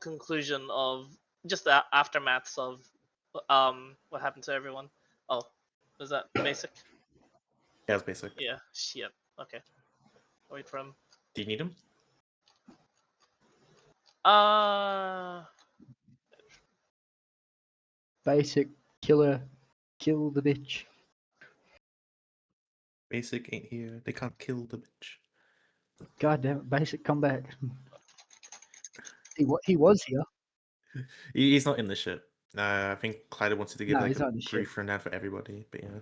conclusion of just the aftermaths of what happened to everyone. Oh, was that basic? Yeah, it's basic. Yeah, shit. Okay. Wait for him. Do you need him? Basic killer, kill the bitch. Basic ain't here. They can't kill the bitch. God damn it, Basic, come back. He was here. He's not in the ship. I think Clyde wanted to give No, like he's a not in the ship. brief rundown for everybody, but yeah.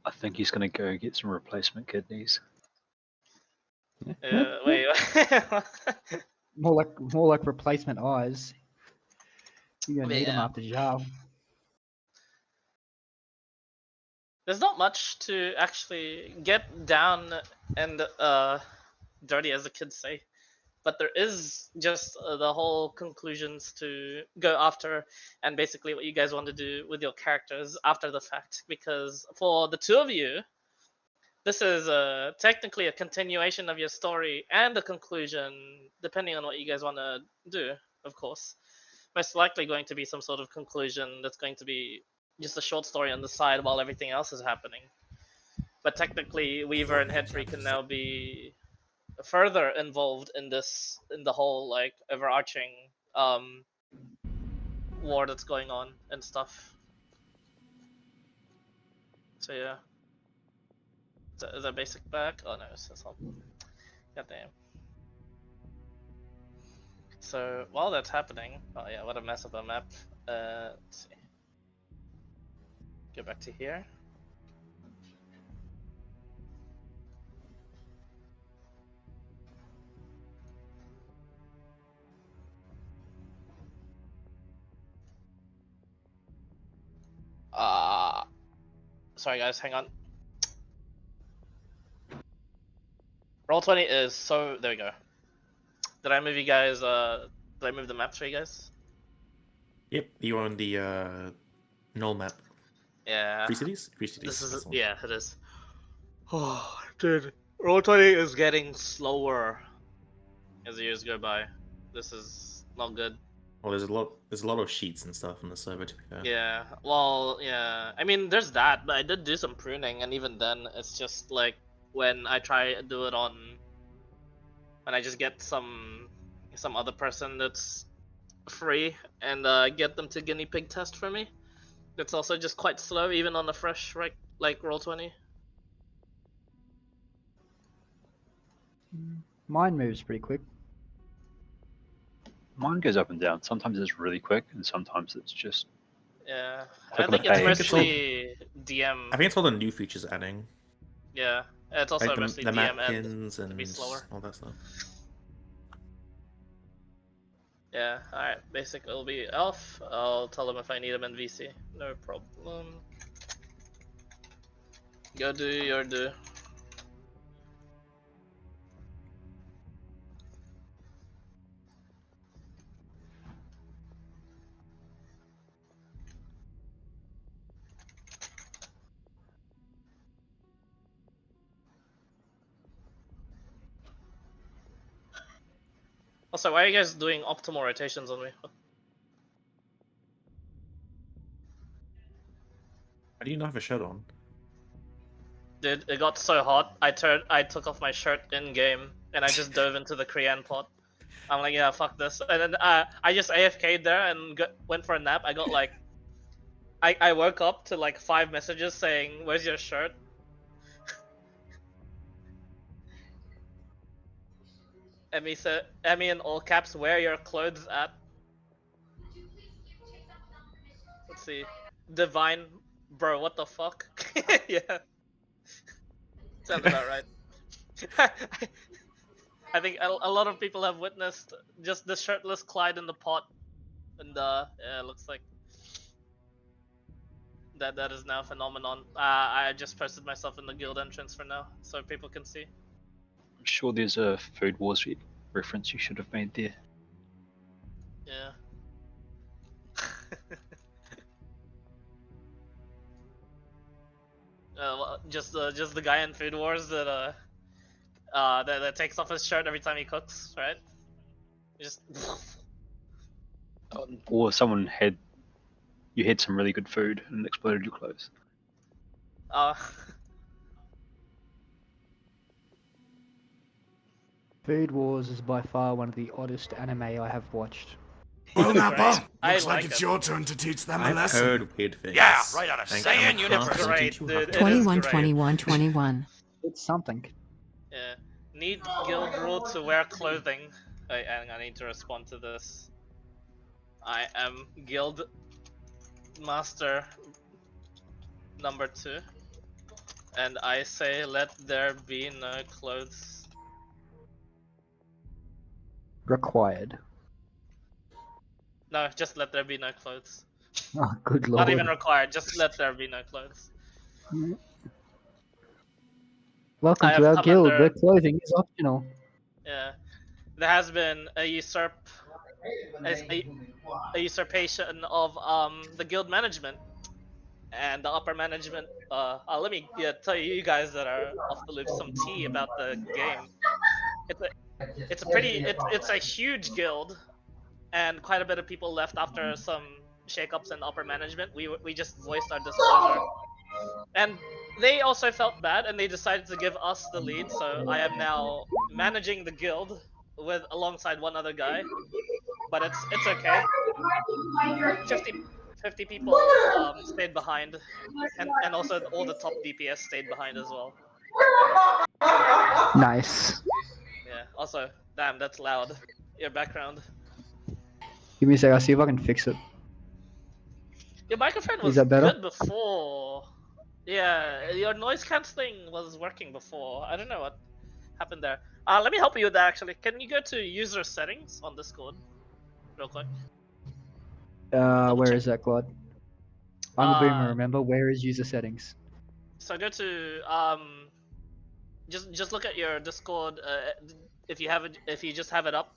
I think he's gonna go get some replacement kidneys. Wait. More like replacement eyes. You're gonna need them Yeah. after jail. There's not much to actually get down and dirty, as the kids say, but there is just the whole conclusions to go after, and basically what you guys want to do with your characters after the fact. Because for the two of you, this is technically a continuation of your story and a conclusion, depending on what you guys want to do, of course. Most likely going to be some sort of conclusion that's going to be just a short story on the side while everything else is happening. But technically, Weaver and Headfree can now be further involved in the whole like overarching war that's going on and stuff. So yeah. Is that basic back? Oh no, it's not. Goddamn. So while that's happening, oh yeah, what a mess of a map. Let's see. Go back to here. Sorry guys, hang on. Roll20 is so there we go. Did I move you guys? Did I move the map for you guys? Yep, you're on the null map. Yeah. Free cities? Free cities. This is that's the one. yeah, it is. Oh, dude, Roll20 is getting slower as the years go by. This is not good. Well, there's a lot of sheets and stuff on the server to be fair. Yeah. Well, yeah. I mean, there's that, but I did do some pruning, and even then, it's just like when I try to do it on, when I just get some other person that's free and get them to guinea pig test for me. It's also just quite slow, even on the fresh like Roll20. Mine moves pretty quick. Mine goes up and down. Sometimes it's really quick, and sometimes it's just Yeah, Click I on think the it's page. mostly DM. I think it's all the new features adding. Yeah, it's also Like mostly the map DM and pins to and be slower. all that stuff. Yeah, alright, basic will be elf. I'll tell them if I need them in VC. No problem. Go do your do. Also, why are you guys doing optimal rotations on me? How do you not have a shirt on? Dude, it got so hot. I took off my shirt in game and I just dove into the Korean pot. I'm like, yeah, fuck this. And then I just AFK'd there and went for a nap. I got like, I woke up to like 5 messages saying, "Where's your shirt?" Emmy said, Emmy in all caps, "Where are your clothes at?" Let's see. Divine, bro, what the fuck? Yeah. Sounds about right. I think a lot of people have witnessed just the shirtless Clyde in the pot, and yeah, it looks like that is now a phenomenon. I just posted myself in the guild entrance for now, so people can see. I'm sure there's a Food Wars reference you should have made there. Yeah. Just the guy in Food Wars that that takes off his shirt every time he cooks, right? Just Or you had some really good food and it exploded your clothes. uh Food Wars is by far one of the oddest anime I have watched. Well, It's Nappa, great. I looks like like it's it. your turn to teach them a I've lesson. heard weird things. Yeah, right on a Thank Saiyan you. universe. It's great, You dude. have It to- is 21, great. 21, 21. It's something. Yeah. Need guild rule to wear clothing. I need to respond to this. I am guild master number 2, and I say let there be no clothes. Required. No, just let there be no clothes. Oh, good lord. Not even required. Just let there be no clothes. Welcome I to have our come guild, under- where clothing is optional. Yeah, there has been a usurpation of the guild management and the upper management. Let me tell you guys that are off the loop some tea about the game. It's a huge guild, and quite a bit of people left after some shakeups in upper management. We just voiced our displeasure, and they also felt bad, and they decided to give us the lead. So I am now managing the guild alongside one other guy, but it's okay. 50 people stayed behind, and also all the top DPS stayed behind as well. Nice. Yeah. Also, damn, that's loud. Your background. Give me a sec, I'll see if I can fix it. Your microphone Is was that better? good before. Yeah, your noise cancelling was working before. I don't know what happened there. Let me help you with that actually. Can you go to user settings on Discord, real quick? Where check. is that, Claude? I'm a boomer, Uh, remember? Where is user settings? So go to just look at your Discord. If you just have it up.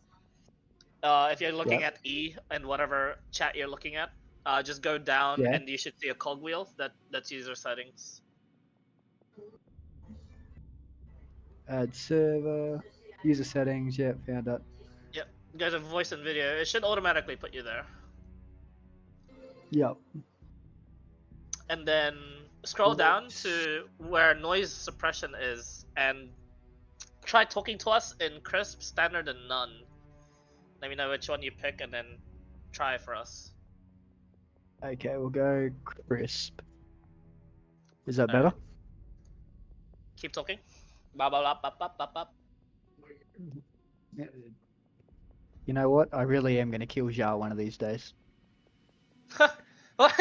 If you're looking Yep. at E and whatever chat you're looking at, just go down Yeah. and you should see a cogwheel. That's user settings. Add server, user settings, yeah, found that. Yep. Go to voice and video. It should automatically put you there. Yep. And then scroll down to where noise suppression is and try talking to us in crisp, standard, and none. Let me know which one you pick and then try for us. Okay, we'll go crisp. Is that Alright. better? Keep talking. Bop, bop, bop, bop, bop, bop. Yeah. You know what? I really am gonna kill Zhao one of these days. What?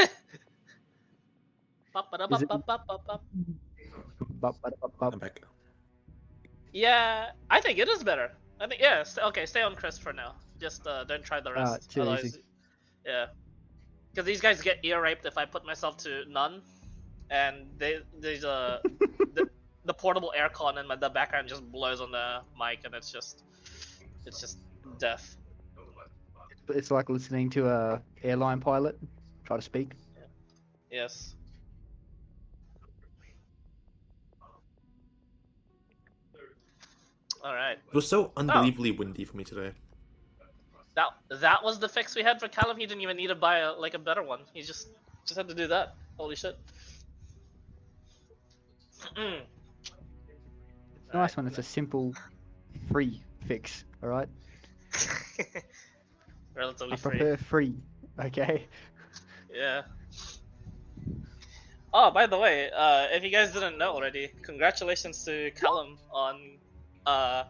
Bop, ba, da, Is bop, it- bop, bop, bop, bop. Bop, bop, bop, bop. I'm back. Yeah, I think it is better. I think yeah. Okay, stay on crisp for now. Just don't try the rest. too Otherwise, easy. yeah. Because these guys get ear raped if I put myself to none, and there's the portable aircon in the background just blows on the mic, and it's just death. It's like listening to a airline pilot try to speak. Yes. All right. It was so unbelievably windy for me today. That was the fix we had for Callum. He didn't even need to buy a better one. He just had to do that. Holy shit. Nice one. It's a simple, free fix. All right. Relatively I free. prefer free. Okay. Yeah. Oh, by the way, if you guys didn't know already, congratulations to Callum on a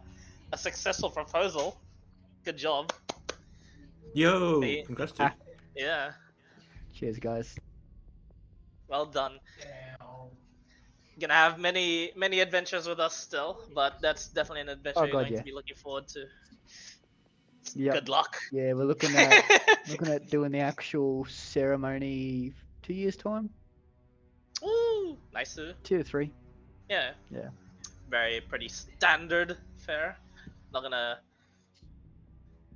successful proposal. Good job. Yo, Hey. congrats, dude. Yeah. Cheers, guys. Well done. Gonna have many adventures with us still, but that's definitely an adventure Oh, you're God, going yeah. to be looking forward to. Yep. Good luck. Yeah, we're looking at doing the actual ceremony 2 years time, Ooh, nice. 2 or 3. Yeah. Yeah. Very pretty standard fare. Not gonna.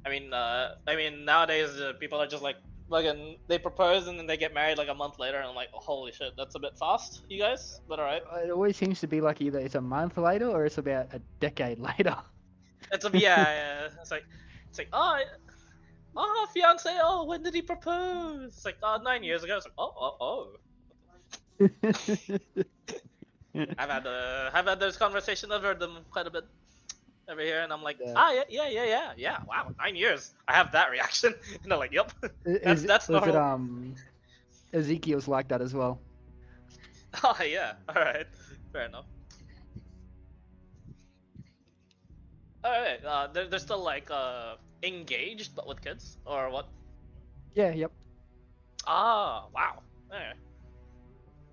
I mean nowadays people are just like fucking they propose and then they get married like a month later, and I'm like, oh, holy shit, that's a bit fast, you guys. But alright, It always seems to be like either it's a month later or it's about a decade later. it's a yeah. It's like oh, fiance. Oh, when did he propose? It's like 9 years ago. It's like oh. I've had those conversations. I've heard them quite a bit over here, and I'm like, yeah. Wow, 9 years. I have that reaction, and they're like, yep. That's was normal. it Ezekiel's like that as well? Oh yeah. All right. Fair enough. All right. They're still like engaged, but with kids, or what? Yeah, yep. Ah, wow. Alright.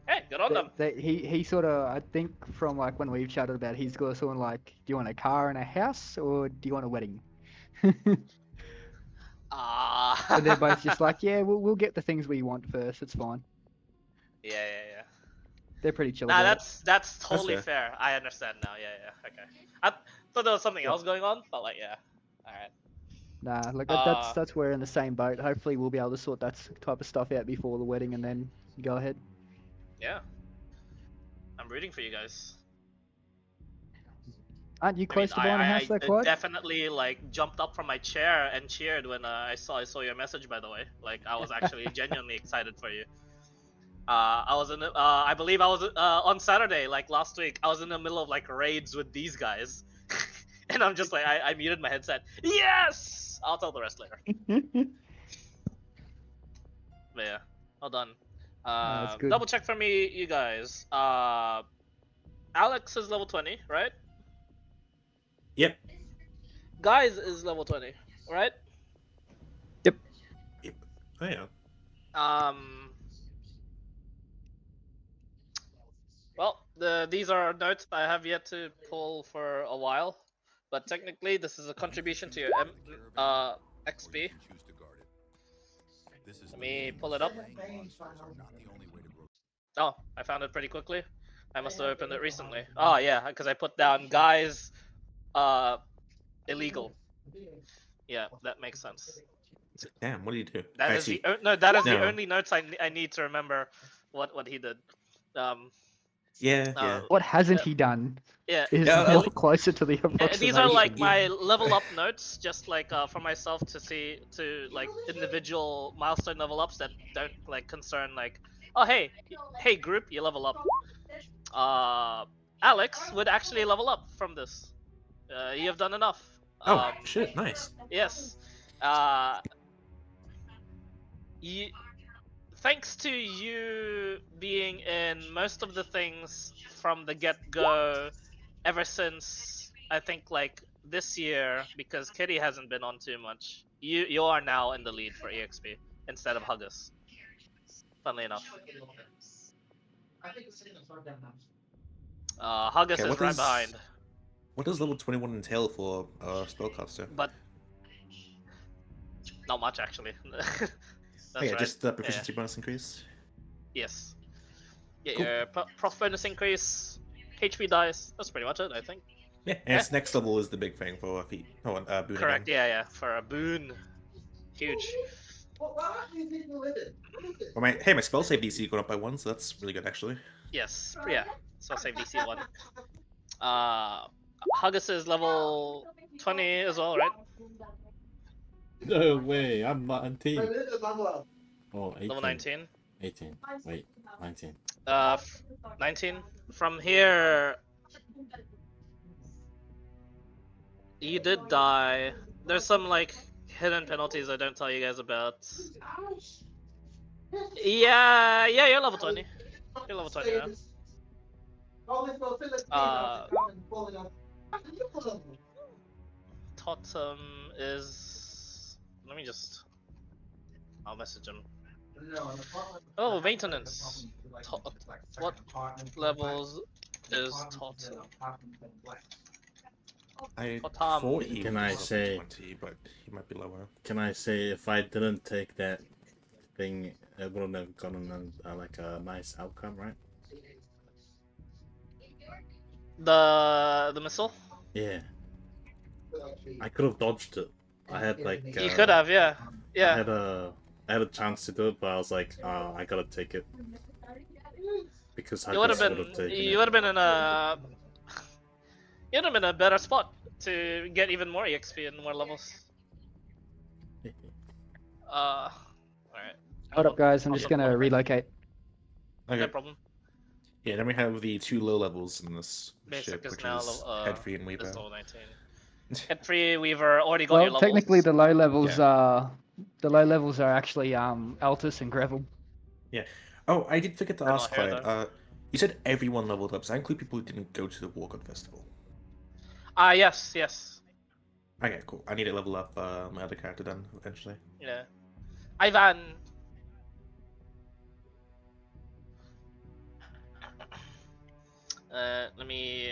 Hey, good on them. He sort of, I think from like when we've chatted about it, he's got sort of like, do you want a car and a house or do you want a wedding? Ah. And they're both just like, yeah, we'll get the things we want first. It's fine. Yeah. They're pretty chill. Nah, about that's totally fair. fair. I understand now. Yeah. Okay. I thought there was something else going on, but like, yeah. All right. Nah, like Uh, that's we're in the same boat. Hopefully we'll be able to sort that type of stuff out before the wedding and then go ahead. Yeah. I'm rooting for you guys. Aren't you close to buying a I house there, Clyde? definitely like jumped up from my chair and cheered when I saw your message. By the way, like I was actually genuinely excited for you. I was in. I believe I was on Saturday, like last week. I was in the middle of like raids with these guys, and I'm just like, I muted my headset. Yes, I'll tell the rest later. But yeah, well done. That's good. Double check for me, you guys. Alex is level 20, right? Yep. Guys is level 20, right? Oh yeah. Well, these are notes I have yet to pull for a while, but technically this is a contribution to your XP. Let me pull it up. Oh, I found it pretty quickly. I must have opened it recently. Oh yeah, because I put down guys, illegal. Yeah, that makes sense. Damn, what do you do? That is Actually, the no. only notes I need to remember what he did. Yeah. What hasn't he done? Yeah. Is Yeah, more closer to the approximation. These are like Yeah. my level up notes, just like for myself to see like individual milestone level ups that don't like concern like, oh hey group, you level up. Alex would actually level up from this. You have done enough. Oh shit, nice. Yes. Thanks to you being in most of the things from the get-go, ever since I think like this year, because Kitty hasn't been on too much. You are now in the lead for EXP instead of Huggus. Funnily enough. Huggus Okay, is right behind. What does level 21 entail for spellcaster? But not much actually. That's right. Just the proficiency bonus increase. Yes. Yeah, Cool. your prof bonus increase, HP dice. That's pretty much it, I think. Yeah, and its next level is the big thing for feat. Oh, and boon. Correct. Again. Yeah, for a boon. Huge. Well, my spell save DC got up by 1, so that's really good actually. Yes. Yeah. So save DC 1. Huggus is level 20 as well, right? No way, I'm 19. Oh, 18. Level 19. 18. Wait, 19. 19. From here, you did die. There's some like hidden penalties I don't tell you guys about. Yeah, you're level 20. You're level 20 now. Totem is. Let me just. I'll message him. Oh, maintenance. What levels is Totem? I Totem. thought he Can was I up to say- 20, but he might be lower. Can I say if I didn't take that thing, it wouldn't have gotten like a nice outcome, right? The missile? Yeah. I could have dodged it. I had like. You could have, yeah. I Yeah. had a I had a chance to do it, but I was like, I gotta take it because You would have Hackers would been have taken you it. would have been in a you'd have been in a better spot to get even more EXP and more levels. Alright. Hold up, guys. I'm just Also gonna qualify. relocate. Okay. No problem. Yeah, then we have the 2 low levels in this Basic ship, is which now is Head Free and is Weaver. level 19. Head 3 Weaver already got your Well, levels. technically, the low levels Yeah. are actually Altus and Gravel. Oh, I did forget to They're ask, not here, Clyde. You said everyone leveled up. Does that include people who didn't go to the War God Festival? Yes. Okay, cool. I need to level up my other character then, eventually. Yeah. Ivan. Let me.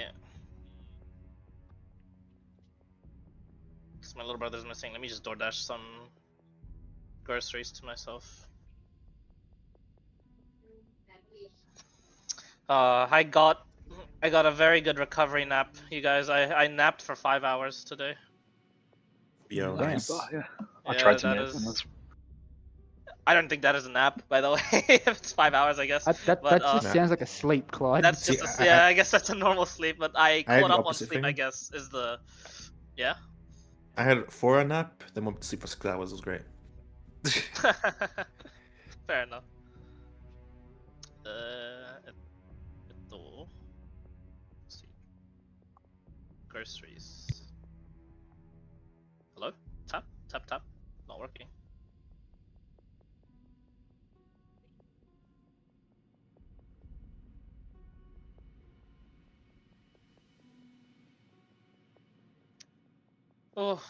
Because my little brother's missing. Let me just DoorDash some groceries to myself. I got a very good recovery nap, you guys. I napped for 5 hours today. Yeah, Damn. nice. Yeah. I Yeah, tried to that nap is- and that's I don't think that is a nap, by the way. If it's 5 hours, I guess. That But, just Nah. sounds like a sleep, Clyde. That's See, just I- yeah. I guess that's a normal sleep, but I I had caught the up on opposite sleep. I thing. guess is the yeah. I had 4 nap, then went to sleep for 6 hours. It was great. Fair enough. Let's see. Groceries. Hello? Tap? Not working. Oh.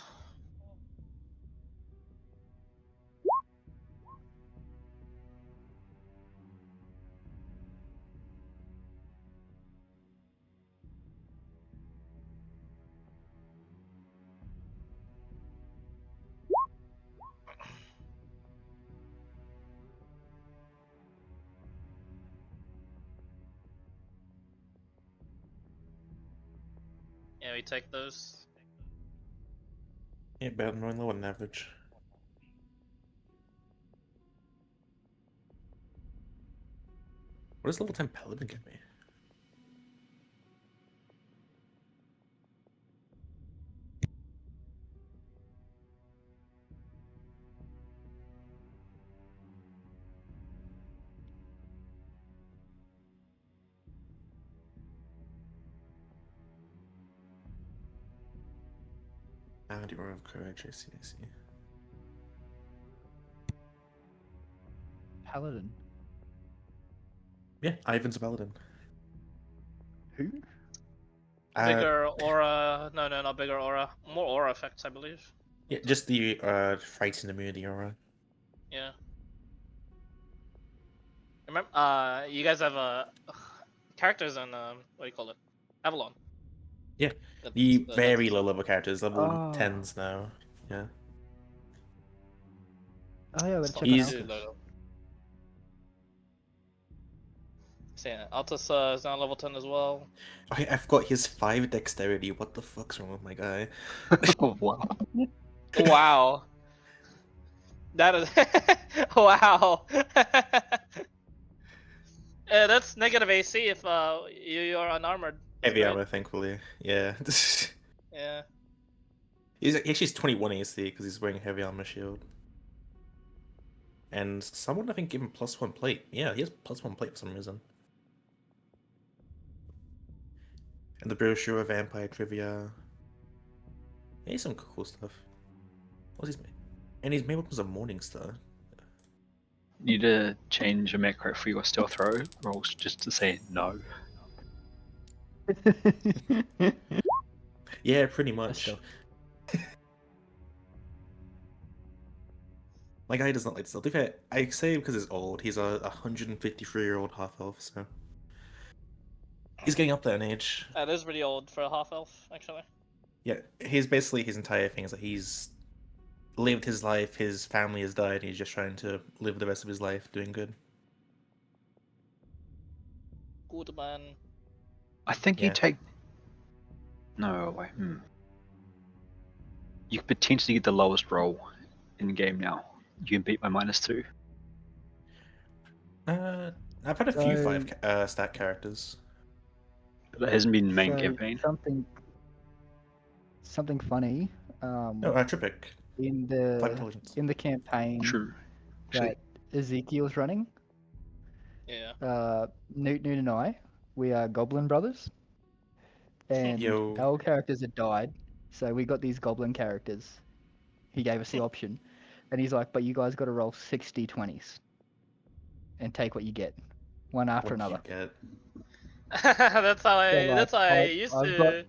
Yeah, we take those. Yeah, better than running low on average. What does level 10 Paladin get me? Ah, do you have courage? I see. Paladin. Yeah, Ivan's a Paladin. Who? Bigger aura. No, not bigger aura. More aura effects, I believe. Yeah, just the fighting immunity aura. Yeah. Remember, you guys have characters in what do you call it? Avalon. Yeah, That's- The that's- very low level characters, level Oh. 10s now. Yeah. Oh yeah, it's let's not check He's- out too Altus. low. So yeah, Altus is now level 10 as well. Okay, I forgot his 5 dexterity. What the fuck's wrong with my guy? oh wow. Wow. That is wow. That's negative AC if you're unarmored. Heavy right? armor, thankfully. Yeah. Yeah. He's actually 21 AC because he's wearing a heavy armor shield. And someone I think gave him +1 plate. Yeah, he has +1 plate for some reason. And the brochure of vampire trivia. Yeah, he's some cool stuff. What's his name? And his main weapon was a Morning Star. Need to change a macro for your stealth throw rolls just to say no. Yeah, pretty much. go. My guy does not like stealth. To be fair, I say because he's old. He's a 153-year-old half elf, so he's getting up there in age. That is pretty old for a half elf, actually. Yeah, he's basically his entire thing is that he's lived his life, his family has died, and he's just trying to live the rest of his life doing good. Good man. I think you Yeah. take. No, wait. You could potentially get the lowest roll in game now. you beat my -2. I've had a few So- 5 stat characters. But it hasn't been main So, campaign. something funny. No, Tripic. In 5 the intelligence. campaign True. Actually, that Ezekiel's running, Yeah. Newt and I, we are Goblin brothers, and Yo. our characters had died, so we got these Goblin characters. He gave us the option, and he's like, "But you guys got to roll 60 20s, and take what you get, one after What do you another." get? that's how I. like, that's how I I've- used I've to got-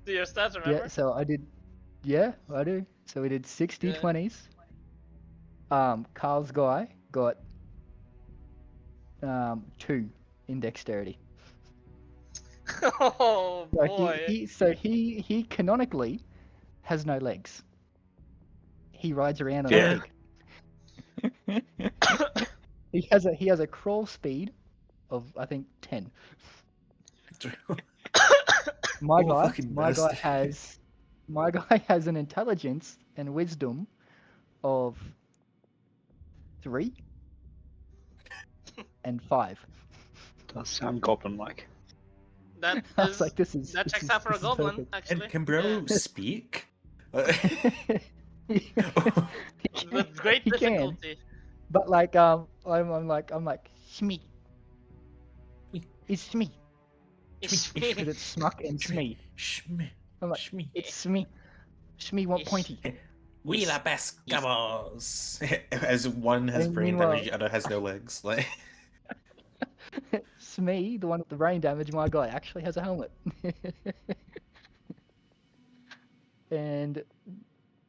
do your stats. Remember? Yeah, so I did. Yeah, I do. So we did 60 Yeah. 20s. Carl's guy got 2 in dexterity. Oh So boy. he canonically has no legs. He rides around on Yeah. a pig. he has a crawl speed of I think 10. My Oh, guy fucking my guy bastard. has an intelligence and wisdom of 3 and 5. does sound goblin-like. That I was is. like, this is That this checks is- out for a this is goblin, perfect. actually. And can Bro Yeah. speak? With great He can. difficulty. But like I'm like Smee. Me. It's Smee. It's Because me. it's Smuck and Smee. Shmee. I'm like, Shmee. it's Smee. Smee want Ish. pointy. We the best gabbers. As one has And brain meanwhile- damage, the other has no legs. Like, Smee, the one with the brain damage, my guy actually has a helmet. And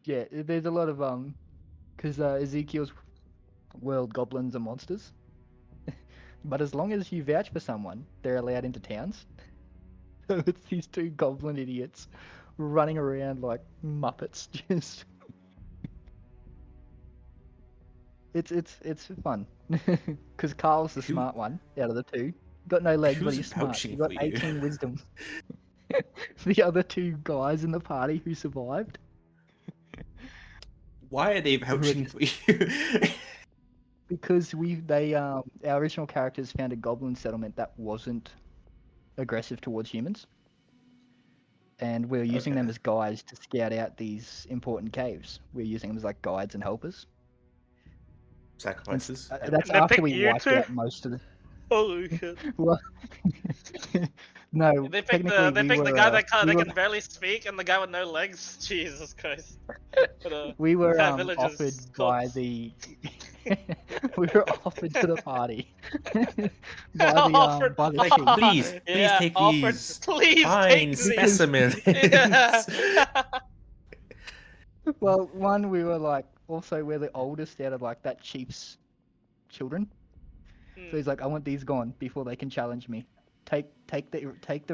yeah, there's a lot of because Ezekiel's world goblins are monsters. But as long as you vouch for someone, they're allowed into towns. So it's these 2 goblin idiots running around like Muppets, just. It's fun. Because Carl's the Who- smart one out of the 2. Got no legs, but Who's he's smart. vouching He got for you? 18 wisdom. The other 2 guys in the party who survived. why are they vouching for you? Because our original characters found a goblin settlement that wasn't aggressive towards humans, and we're using them Okay. as guides to scout out these important caves. We're using them as like guides and helpers. And Sacrifices. that's They after pick we you wiped too? out most of the. Holy shit. Well, no, They picked technically the we were, guy that we were, can barely speak and the guy with no legs. Jesus Christ. But, we were Fat Villages offered by corpse. the. We were offered to the party by the Offered- by the Like, king. please Yeah, take offered- these Please fine take these. specimens. Yeah. Well, one we were like also we're the oldest out of like that chief's children. So he's like, I want these gone before they can challenge me. Take the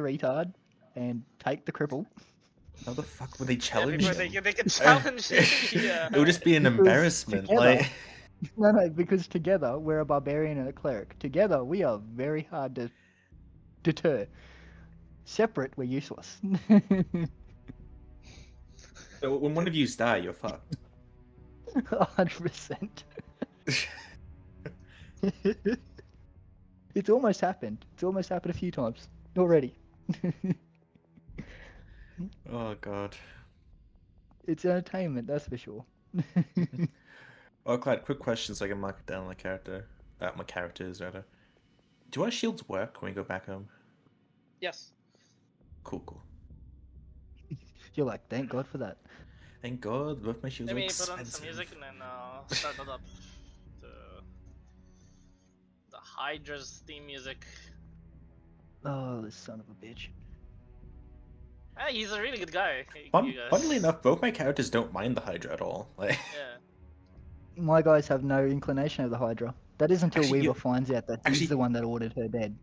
retard and take the cripple. How the fuck would they Yeah, challenge before him? they can challenge you. Yeah. It would just be an Because embarrassment. together- Like, No, because together we're a barbarian and a cleric. Together we are very hard to deter. Separate, we're useless. so when one of you die, you're fucked. 100%. It's almost happened. It's almost happened a few times already. Oh god. It's entertainment, that's for sure. Oh, Clyde, quick question so I can mark it down on my characters rather. Do our shields work when we go back home? Yes. Cool, cool. You're like, thank God for that. Thank God, both my shields Let are me expensive. put on some music and then start that up. The Hydra's theme music. Oh, this son of a bitch. Hey, he's a really good guy. Funnily enough, both my characters don't mind the Hydra at all. Like, Yeah. My guys have no inclination of the Hydra. That is until Actually, Weaver you- finds out that actually- he's the one that ordered her dead.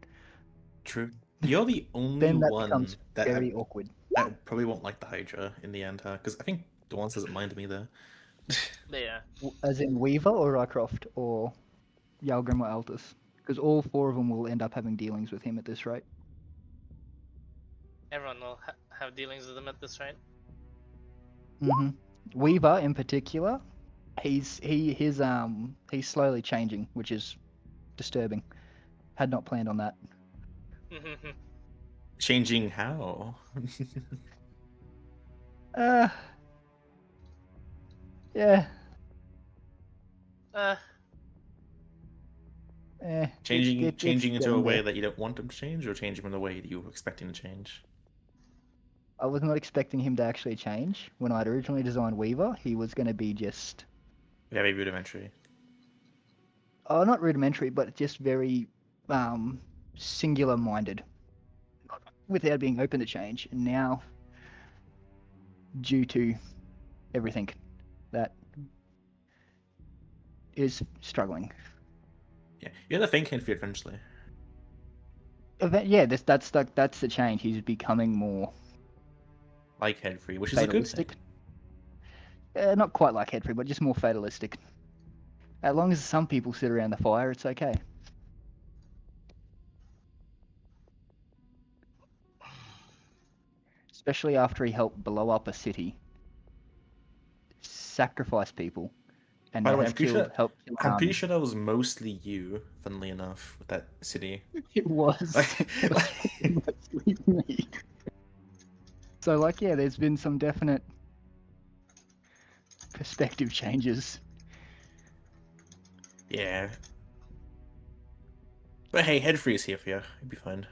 true. You're the only Then that one becomes that very awkward. that probably won't like the Hydra in the end, huh? Because I think Dawans doesn't mind me there. But yeah. As in Weaver or Rycroft or Yalgrim or Altus. Because all 4 of them will end up having dealings with him at this rate. Everyone will have dealings with him at this rate. hmm Weaver in particular he's slowly changing, which is disturbing. Had not planned on that. Changing how? Uh, yeah. uh, changing it's changing into a getting way there. that you don't want him to change, or changing in the way that you were expecting to change? I was not expecting him to actually change. When I'd originally designed Weaver, he was going to be just, Very rudimentary. oh, not rudimentary, but just very singular-minded, without being open to change. And now, due to everything that is struggling, Yeah, you had to think Henfield eventually. yeah, that's the change. He's becoming more Like Headfree, which is a good thing. fatalistic. Not quite like Headfree, but just more fatalistic. As long as some people sit around the fire, it's okay. Especially after he helped blow up a city, sacrifice people, and By the now way, has helped kill an I'm pretty army. sure that was mostly you, funnily enough, with that city. It was, Like- it was mostly me. So, like, yeah, there's been some definite perspective changes. Yeah. But hey, Headfree is here for you. You'll be fine.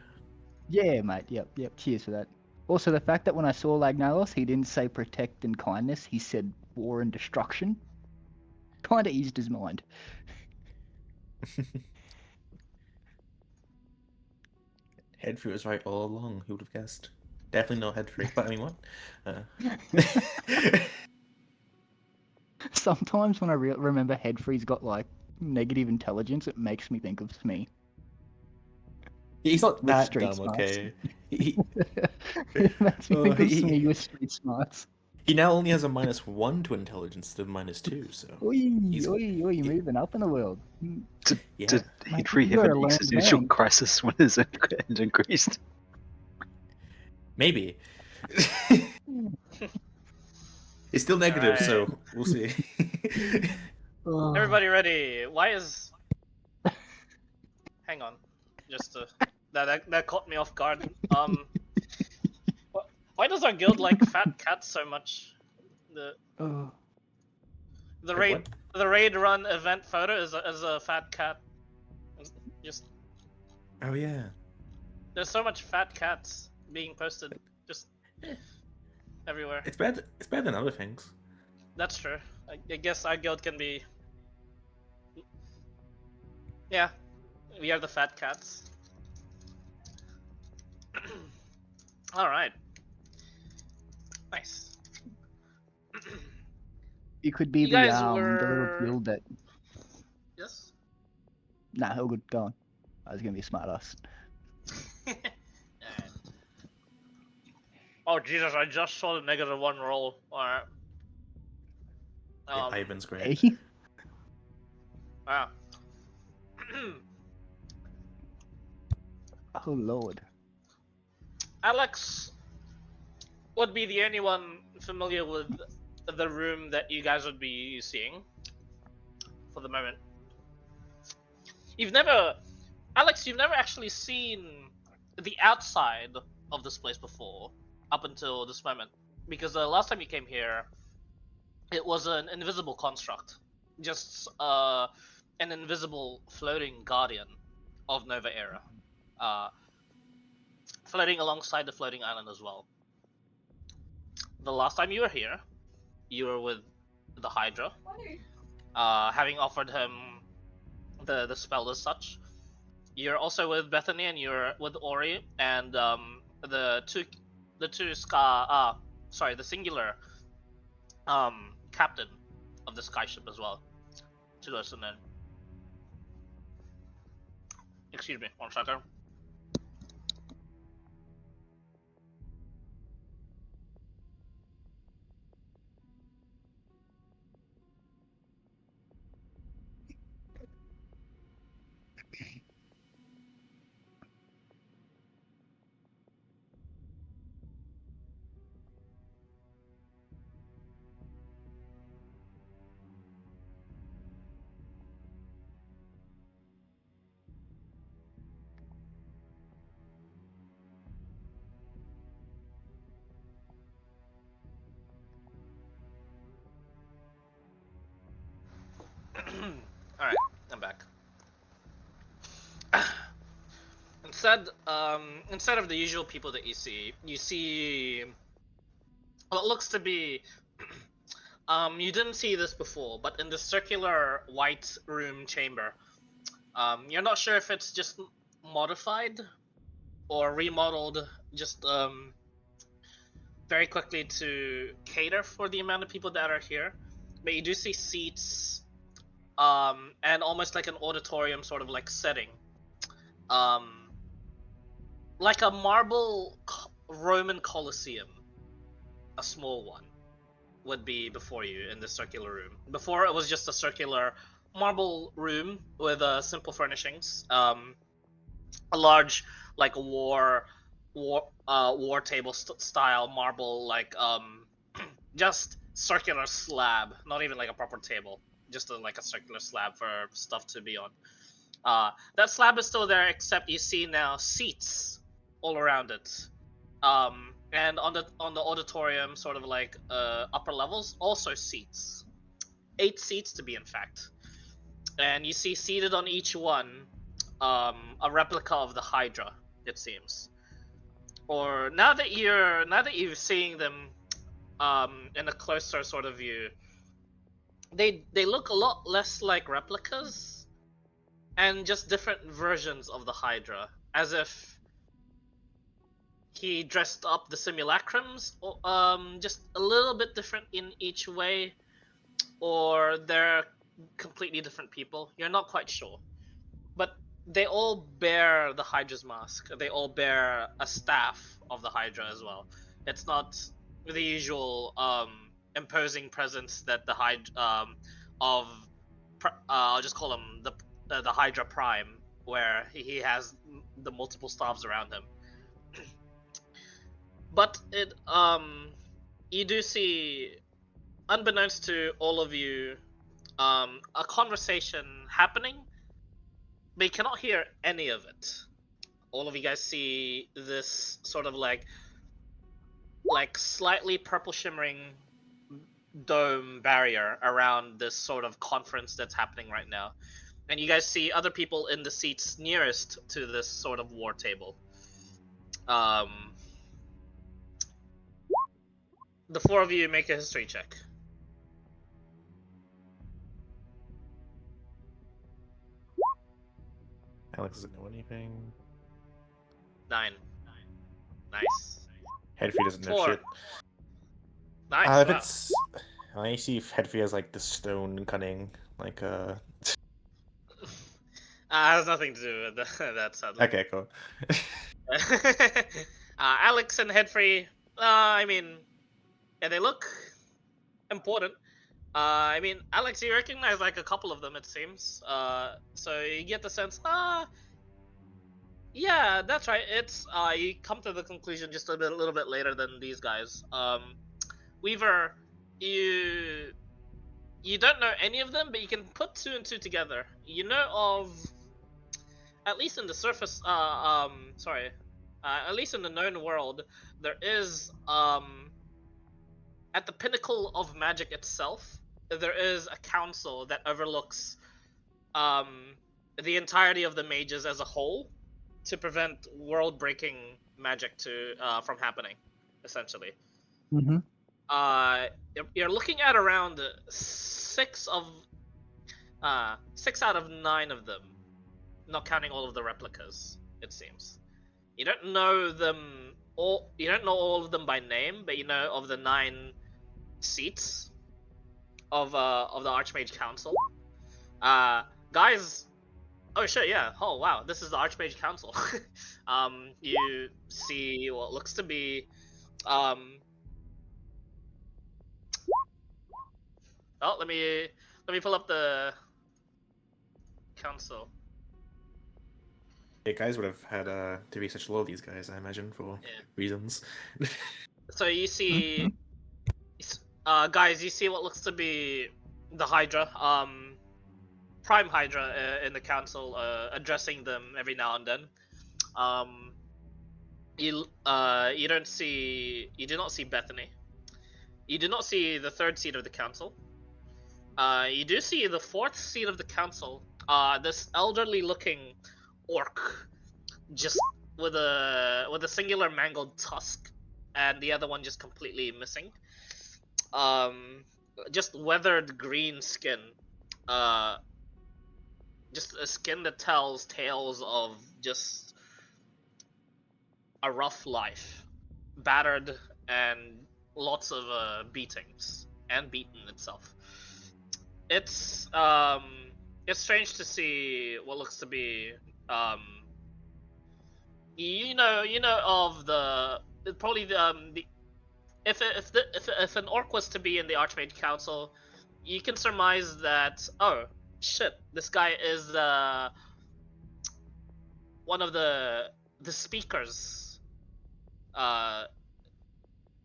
Yeah, mate. Yep. Cheers for that. Also, the fact that when I saw Lagnalos, he didn't say protect and kindness. He said war and destruction. Kind of eased his mind. Headfree was right all along. Who would have guessed? Definitely not Headfree. But I mean, what? Sometimes when I remember Headfree's got like negative intelligence, it makes me think of Smee. He's not With that street dumb, smarts. okay? He, It makes me Oh, think of he- Smee with street smarts. he now only has a -1 to intelligence instead of -2, so Oi, He's- oi, moving up in the world. yeah. Did Mate, Headfree you're have a an learned existential man. crisis when his end increased? Maybe. It's still negative, Alright. so we'll see. Oh, everybody ready? Why is? Hang on, just that caught me off guard. Why does our guild like fat cats so much? The oh. the Wait, raid what? the raid run event photo is a fat cat. Just Oh yeah. there's so much fat cats being posted just everywhere. It's better. It's better than other things. That's true. I guess our guild can be. Yeah, we are the fat cats. All right. Nice. You could be You the guys the little were- guild that. Yes. Nah, all good. Go on. I was gonna be a smart ass. Oh Jesus! I just saw the -1 roll. Alright. Yeah, Um, Ivan's great. Hey? wow. Oh lord. Alex would be the only one familiar with the room that you guys would be seeing for the moment. Alex, you've never actually seen the outside of this place before, up until this moment, because the last time you came here, it was an invisible construct, just an invisible floating guardian of Nova Era, floating alongside the floating island as well. The last time you were here, you were with the Hydra, having offered him the spell as such. You're also with Bethany, and you're with Ori, and the singular captain of the skyship as well, to listen in. Excuse me, 1 second. instead of the usual people that you see what looks to be you didn't see this before, but in the circular white room chamber, you're not sure if it's just modified or remodeled just very quickly to cater for the amount of people that are here, but you do see seats and almost like an auditorium sort of like setting, like a marble Roman Colosseum, a small one would be before you in the circular room. Before, it was just a circular marble room with simple furnishings, a large like war table style marble, like just circular slab, not even like a proper table, just like a circular slab for stuff to be on. That slab is still there, except you see now seats all around it, and on the auditorium, sort of like upper levels, also seats, 8 seats to be in fact, and you see seated on each one a replica of the Hydra, it seems. Or now that you're seeing them in a closer sort of view, they look a lot less like replicas and just different versions of the Hydra, as if he dressed up the simulacrums, just a little bit different in each way, or they're completely different people. You're not quite sure, but they all bear the Hydra's mask. They all bear a staff of the Hydra as well. It's not the usual imposing presence that the Hydra I'll just call him the Hydra Prime, where he has the multiple staffs around him. But it you do see, unbeknownst to all of you, a conversation happening, but you cannot hear any of it. All of you guys see this sort of like slightly purple shimmering dome barrier around this sort of conference that's happening right now, and you guys see other people in the seats nearest to this sort of war table. The 4 of you make a history check. Alex doesn't know anything. 9. Nice. Headfree doesn't know 4. shit. Nice. If Wow. it's, I see if Headfree has like the stone cunning, like Has nothing to do with that, sadly. Okay, cool. Alex and Headfree, I mean, yeah, they look important. I mean, Alex, you recognize like a couple of them, it seems. So you get the sense, yeah, that's right. It's you come to the conclusion just a little bit later than these guys. Weaver, you don't know any of them, but you can put 2 and 2 together. You know of, at least in the surface, at least in the known world, there is at the pinnacle of magic itself, there is a council that overlooks the entirety of the mages as a whole, to prevent world-breaking magic from happening, essentially. Mm-hmm. You're looking at around 6 out of 9 of them, not counting all of the replicas, it seems. You don't know them all. You don't know all of them by name, but you know of the 9 seats of the Archmage Council. Guys. Oh shit, yeah. Oh wow, this is the Archmage Council. You see what looks to be oh, let me pull up the council. Yeah, guys would have had to be such low, these guys, I imagine, for reasons. So you see guys, you see what looks to be the Hydra, Prime Hydra in the council, addressing them every now and then. You do not see Bethany. You do not see the 3rd seat of the council. You do see the 4th seat of the council. This elderly-looking orc just with a singular mangled tusk, and the other one just completely missing. Just weathered green skin. Just a skin that tells tales of just a rough life, battered and lots of beatings, and beaten itself. It's strange to see what looks to be you know of the probably the if an orc was to be in the Archmage Council, you can surmise that, oh shit, this guy is one of the speakers.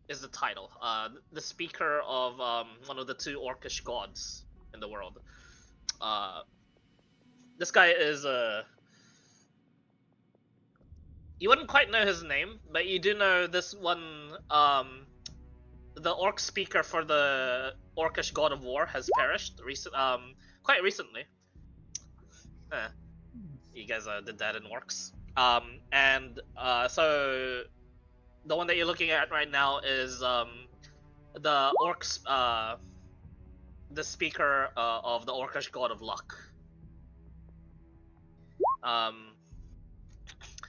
Is the title. The speaker of one of the two orcish gods in the world. This guy is you wouldn't quite know his name, but you do know this one. The orc speaker for the orcish god of war has perished quite recently. You guys did that in orcs. So the one that you're looking at right now is the orcs, the speaker of the orcish god of luck.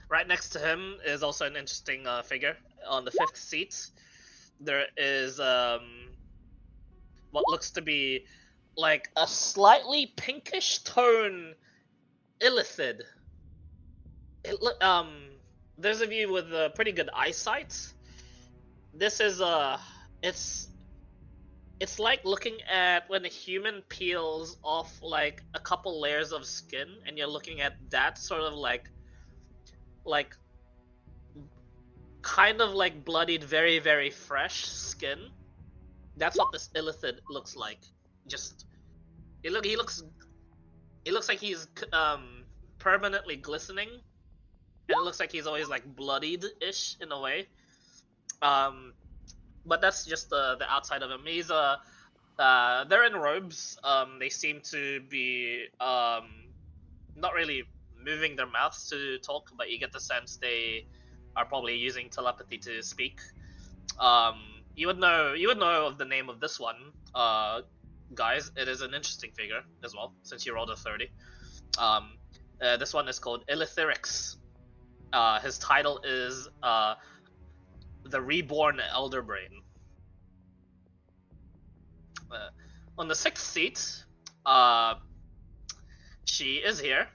Right next to him is also an interesting figure. On the 5th seat, there is what looks to be like a slightly pinkish tone illithid. Those of you with pretty good eyesight, this is it's like looking at when a human peels off like a couple layers of skin, and you're looking at that sort of like kind of like bloodied, very very fresh skin. That's what this illithid looks like. Just he looks like he's permanently glistening, and it looks like he's always like bloodied-ish in a way. But that's just the outside of him. He's they're in robes. They seem to be not really moving their mouths to talk, but you get the sense they are probably using telepathy to speak. You would know of the name of this one, guys. It is an interesting figure as well, since you rolled a 30. This one is called Illithyrix. His title is the Reborn Elderbrain. On the 6th seat, she is here.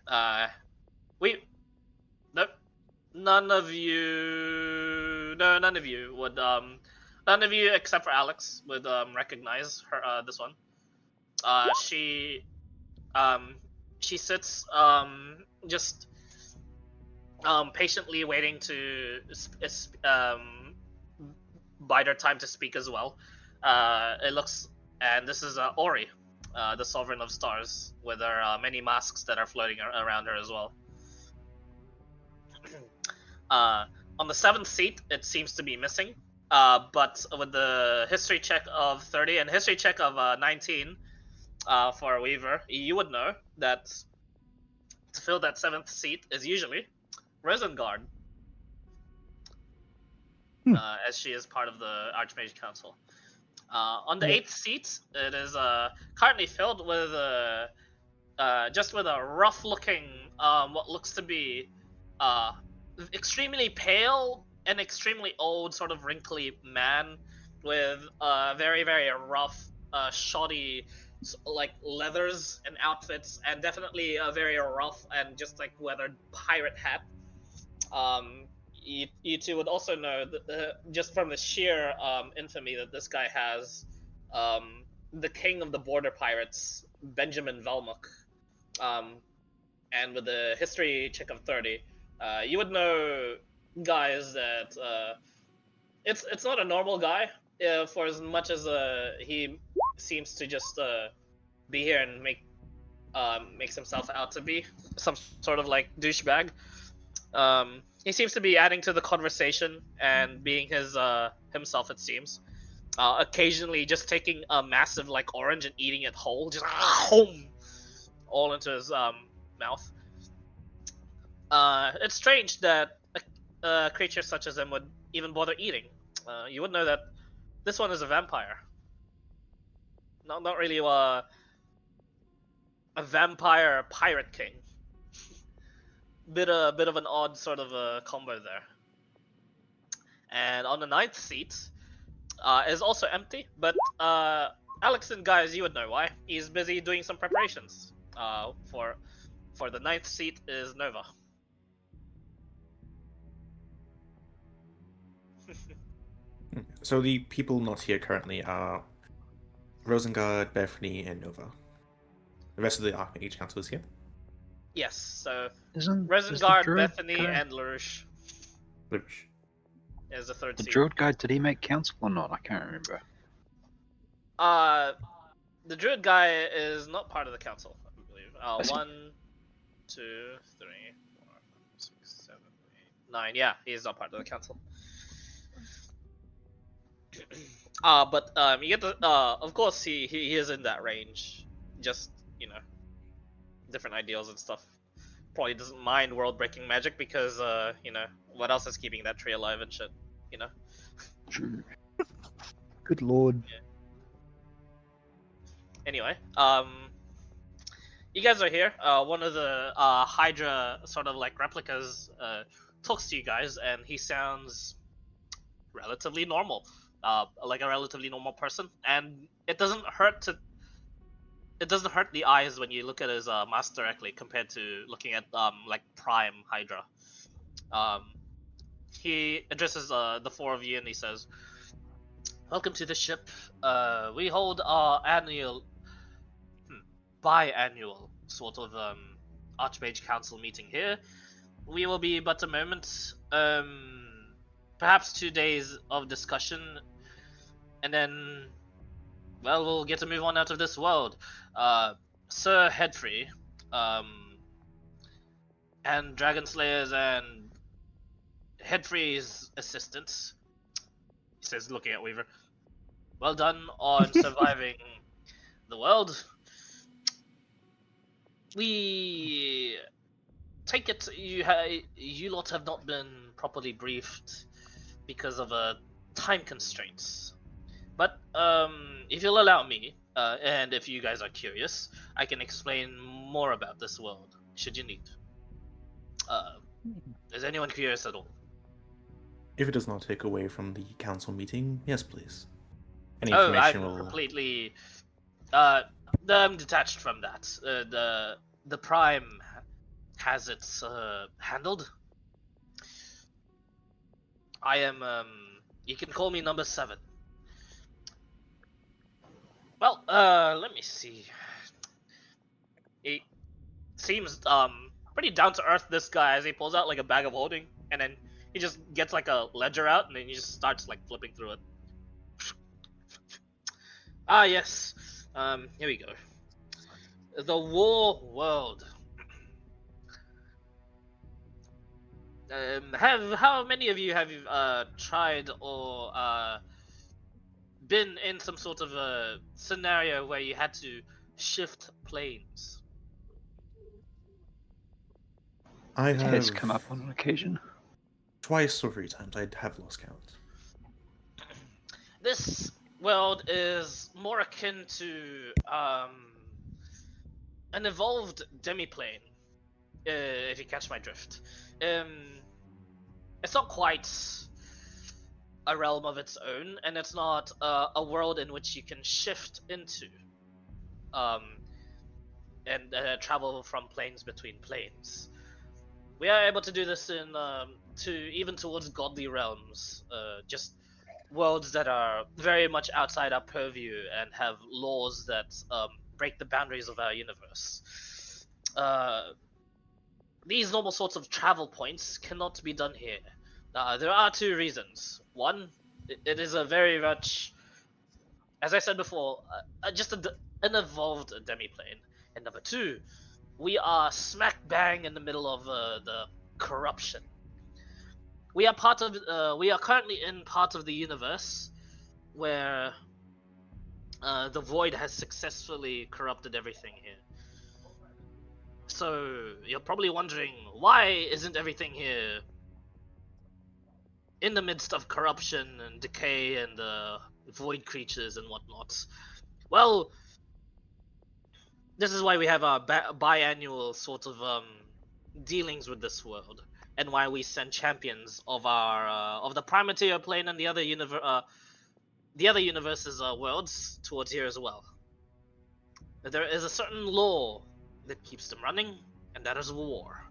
None of you would none of you except for Alex would recognize her. This one. She sits just patiently waiting to bide her time to speak as well. It looks, and this is Ori, the Sovereign of Stars, with her many masks that are floating around her as well. On the 7th seat, it seems to be missing, but with the history check of 30 and history check of 19 for a Weaver, you would know that to fill that 7th seat is usually Rosengard, as she is part of the Archmage Council. On the 8th seat, it is currently filled with just with a rough-looking, what looks to be extremely pale and extremely old, sort of wrinkly man with very very rough, shoddy like leathers and outfits, and definitely a very rough and just like weathered pirate hat. You two would also know that just from the sheer infamy that this guy has, the king of the border pirates, Benjamin Velmuk, and with the history check of 30, you would know, guys, that it's not a normal guy, for as much as he seems to just be here and makes himself out to be some sort of like douchebag. He seems to be adding to the conversation and being his himself, it seems. Occasionally just taking a massive like orange and eating it whole, just all into his mouth. It's strange that a creature such as him would even bother eating. You would know that this one is a vampire. Not really a vampire pirate king. Bit of an odd sort of a combo there. And on the ninth seat is also empty, but Alex and guys, you would know why. He's busy doing some preparations. For the ninth seat is Nova. So the people not here currently are Rosengard, Bethany, and Nova. The rest of the Archmage Council is here. Yes, so Is the Rosengard, druid Bethany, guy- and LaRouche Which, is the third the seat. druid guy, did he make council or not? I can't remember. The druid guy is not part of the council, I believe. I see. 1, 2, 3, 4, 6, 7, 8, 9. Yeah, he's not part of the council. But you get the of course he is in that range. Just, you know, different ideals and stuff. Probably doesn't mind world-breaking magic because you know, what else is keeping that tree alive and shit, you know. True. Good lord. Anyway, you guys are here. One of the Hydra sort of like replicas talks to you guys, and he sounds relatively normal, like a relatively normal person, and it doesn't hurt the eyes when you look at his mask directly compared to looking at like Prime Hydra. He addresses the four of you and he says, "Welcome to the ship. We hold our biannual sort of Archmage Council meeting here. We will be but a moment, perhaps 2 days of discussion, and then, well, we'll get to move on out of this world. Sir Headfree, and Dragon Slayers and Headfree's assistants," he says, looking at Weaver, "well done on surviving the world. We take it you lot have not been properly briefed because of time constraints. But if you'll allow me, and if you guys are curious, I can explain more about this world, should you need. Is anyone curious at all?" if it does not take away from the council meeting, yes, please. Any Oh, information I'm will. completely I'm detached from that. The Prime has it handled. I am you can call me number 7. Well, let me see. He seems pretty down to earth, this guy, as he pulls out like a bag of holding, and then he just gets like a ledger out and then he just starts like flipping through it. Ah, yes. Here we go. The War World. How many of you have tried or been in some sort of a scenario where you had to shift planes? I It has have come up on an occasion. twice or 3 times. I have lost count. This world is more akin to an evolved demiplane, if you catch my drift. It's not quite a realm of its own, and it's not a world in which you can shift into and travel from planes between planes. We are able to do this in even towards godly realms, just worlds that are very much outside our purview and have laws that break the boundaries of our universe. These normal sorts of travel points cannot be done here. There are 2 reasons. One, it is a very much, as I said before, just an evolved demiplane. And number 2, we are smack bang in the middle of the corruption. We are currently in part of the universe where the Void has successfully corrupted everything here. So you're probably wondering, why isn't everything here in the midst of corruption and decay and void creatures and whatnot? Well, this is why we have our biannual sort of dealings with this world, and why we send champions of our of the Primateer plane and the other universe's worlds towards here as well. There is a certain law that keeps them running, and that is war.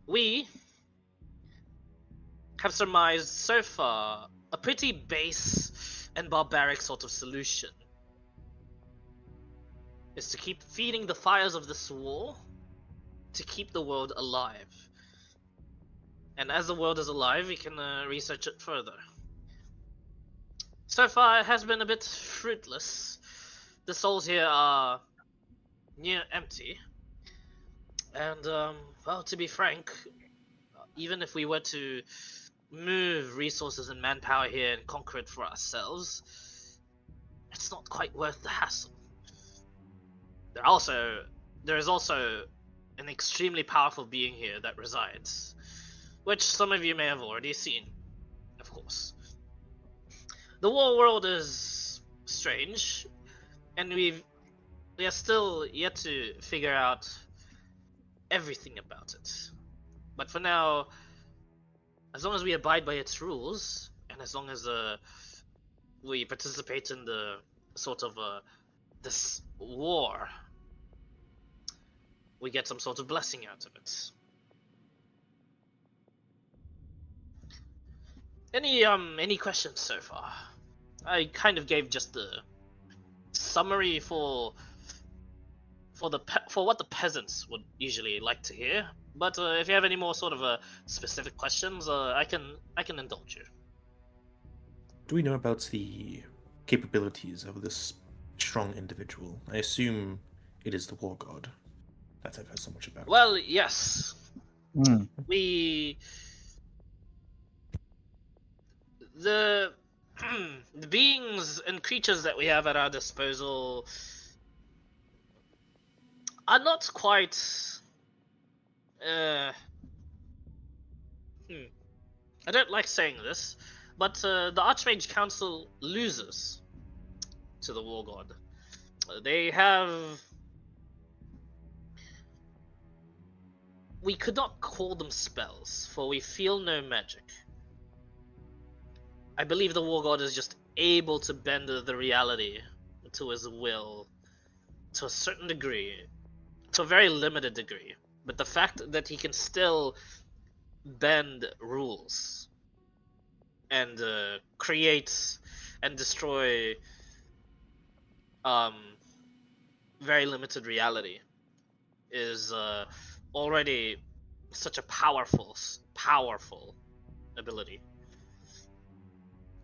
We have surmised so far a pretty base and barbaric sort of solution is to keep feeding the fires of this war to keep the world alive. And as the world is alive, we can research it further. So far, it has been a bit fruitless. The souls here are near empty. And, well, to be frank, even if we were to move resources and manpower here and conquer it for ourselves, it's not quite worth the hassle. There is also an extremely powerful being here that resides, which some of you may have already seen, of course. The war world is strange, and we are still yet to figure out everything about it. But for now, as long as we abide by its rules, and as long as we participate in the sort of this war, we get some sort of blessing out of it. Any questions so far? I kind of gave just the summary for what the peasants would usually like to hear. But if you have any more sort of specific questions, I can indulge you. Do we know about the capabilities of this strong individual? I assume it is the war god that I've heard so much about. Well, yes. Mm. The beings and creatures that we have at our disposal are not quite I don't like saying this, but the Archmage Council loses to the War God. They have... We could not call them spells, for we feel no magic. I believe the War God is just able to bend the reality to his will to a certain degree, to a very limited degree. But the fact that he can still bend rules and create and destroy very limited reality is already such a powerful ability.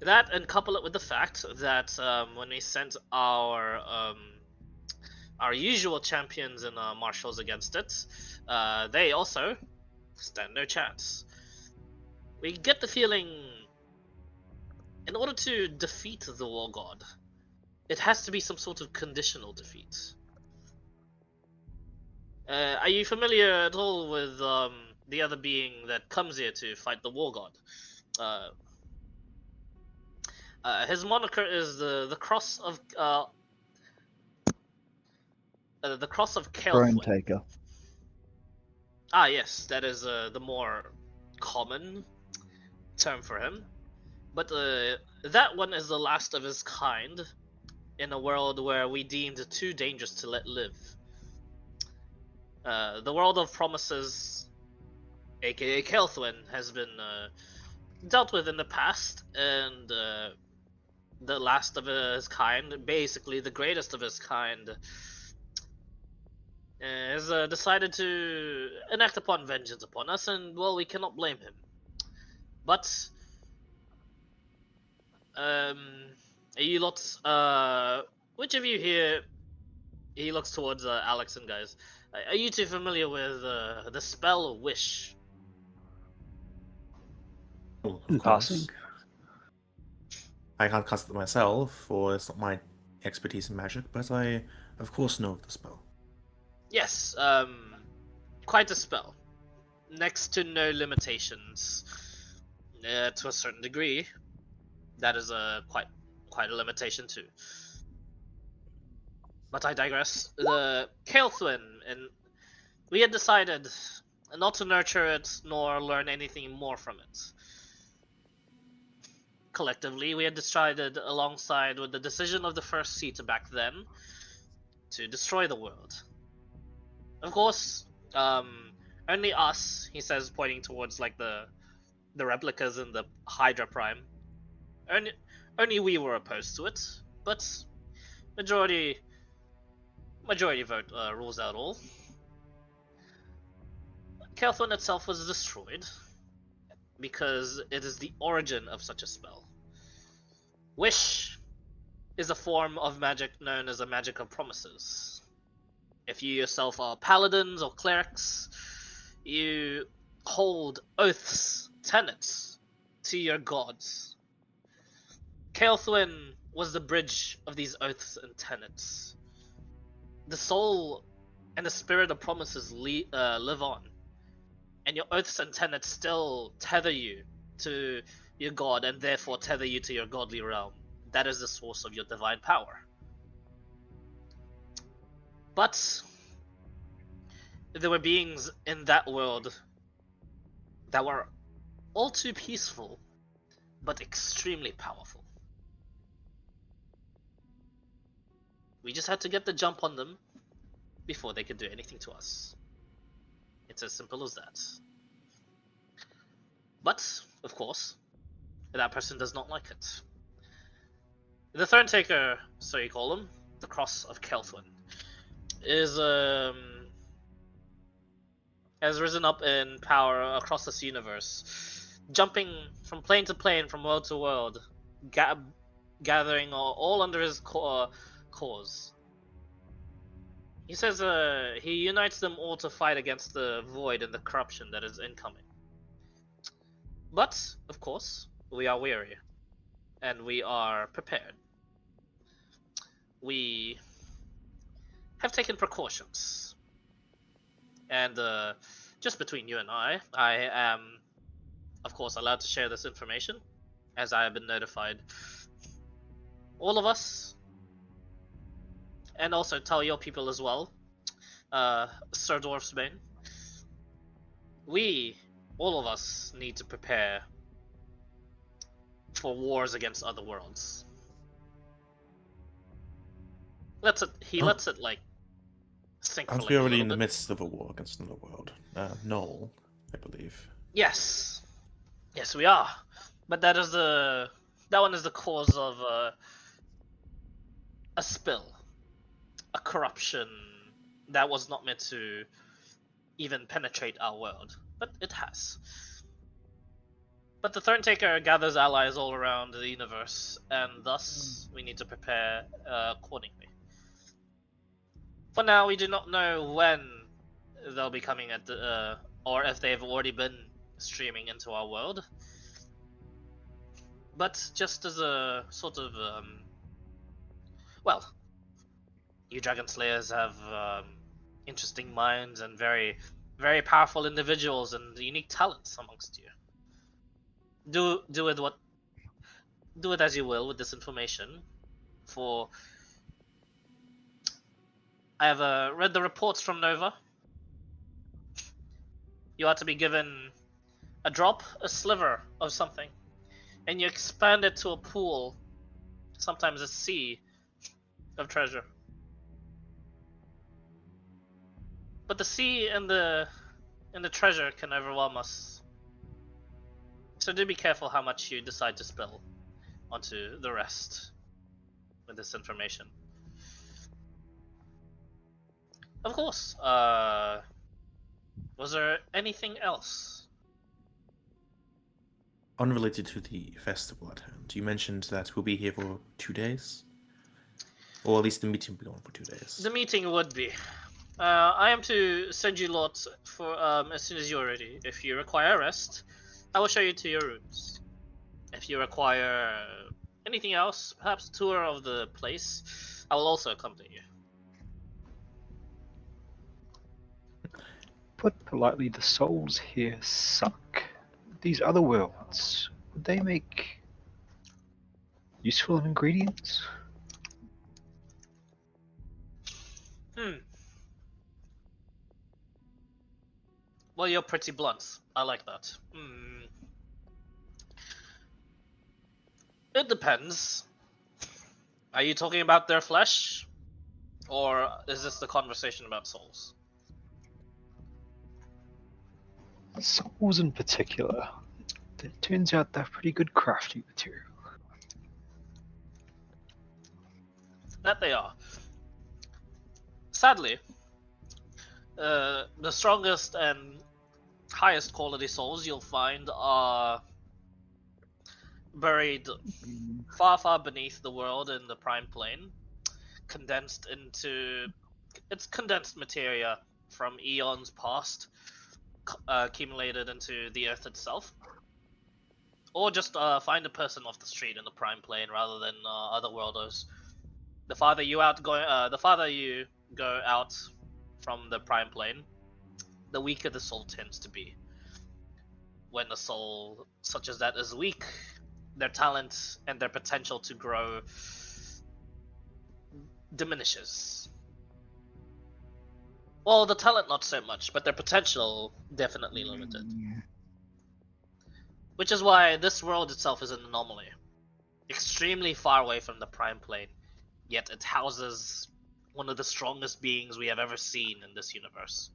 That, and couple it with the fact that when we sent our usual champions and marshals against it, they also stand no chance. We get the feeling, in order to defeat the War God, it has to be some sort of conditional defeat. Are you familiar at all with the other being that comes here to fight the War God? His moniker is the Cross of Throne Kael'thwen. taker. Ah, yes, that is the more common term for him. But that one is the last of his kind in a world where we deemed it too dangerous to let live. The World of Promises, aka Kael'thwen, has been dealt with in the past, and the last of his kind, basically the greatest of his kind, has decided to enact upon vengeance upon us, and well, we cannot blame him. But are you lots which of you here, he looks towards Alex and guys, are you two familiar with the spell Wish? Oh, In of course. passing. I can't cast it myself, for it's not my expertise in magic, but I, of course, know of the spell. Yes, quite a spell. Next to no limitations. To a certain degree, that is a quite a limitation too. But I digress. The Kael'thrin, and we had decided not to nurture it nor learn anything more from it. Collectively, we had decided, alongside with the decision of the First Seat back then, to destroy the world. Of course, only us, he says, pointing towards like the replicas in the Hydra Prime. Only we were opposed to it, but majority vote rules out all. Kael'thrin itself was destroyed because it is the origin of such a spell. Wish is a form of magic known as a magic of promises. If you yourself are paladins or clerics, you hold oaths, tenets, to your gods. Kael'thrin was the bridge of these oaths and tenets. The soul and the spirit of promises live on, and your oaths and tenets still tether you to your god, and therefore tether you to your godly realm. That is the source of your divine power. But there were beings in that world that were all too peaceful, but extremely powerful. We just had to get the jump on them before they could do anything to us. It's as simple as that. But, of course, that person does not like it. The Throne Taker, so you call him, the Cross of Kael'thrin, has risen up in power across this universe, jumping from plane to plane, from world to world, gathering all under his cause. He says he unites them all to fight against the void and the corruption that is incoming. But, of course, we are weary, and we are prepared. We have taken precautions. And just between you and I am, of course, allowed to share this information, as I have been notified. All of us, and also tell your people as well, Sir Dwarfsbane, we, all of us, need to prepare for wars against other worlds. He lets it like sink for Aren't like we a already little in the bit. midst of a war against another world? Null, I believe. Yes, we are. But that one is the cause of a spill, a corruption that was not meant to even penetrate our world, but it has. But the Throne Taker gathers allies all around the universe, and thus we need to prepare accordingly. For now, we do not know when they'll be coming at the, or if they've already been streaming into our world. But just as a sort of, well, you Dragon Slayers have interesting minds and very, very powerful individuals and unique talents amongst you. Do it as you will with this information. For I have read the reports from Nova. You are to be given a drop, a sliver of something, and you expand it to a pool, sometimes a sea, of treasure. But the sea and the treasure can overwhelm us. So do be careful how much you decide to spill onto the rest with this information. Of course. Was there anything else? Unrelated to the festival at hand, you mentioned that we'll be here for 2 days? Or at least the meeting will be on for 2 days. The meeting would be. I am to send you lot for as soon as you're ready. If you require rest, I will show you to your rooms. If you require anything else, perhaps a tour of the place, I will also accompany you. put politely, the souls here suck. These other worlds, would they make useful ingredients? Hmm. Well, you're pretty blunt. I like that. Hmm. It depends. Are you talking about their flesh? Or is this the conversation about souls? Souls in particular. It turns out they're pretty good crafting material. That they are. Sadly, the strongest and highest quality souls you'll find are buried far, far beneath the world in the prime plane, condensed into it's condensed materia from eons past, accumulated into the earth itself. Or just find a person off the street in the prime plane rather than other worlders. The farther you go out from the prime plane, the weaker the soul tends to be. When a soul such as that is weak, their talent and their potential to grow diminishes. Well, the talent not so much, but their potential definitely limited. Which is why this world itself is an anomaly. Extremely far away from the prime plane, yet it houses one of the strongest beings we have ever seen in this universe.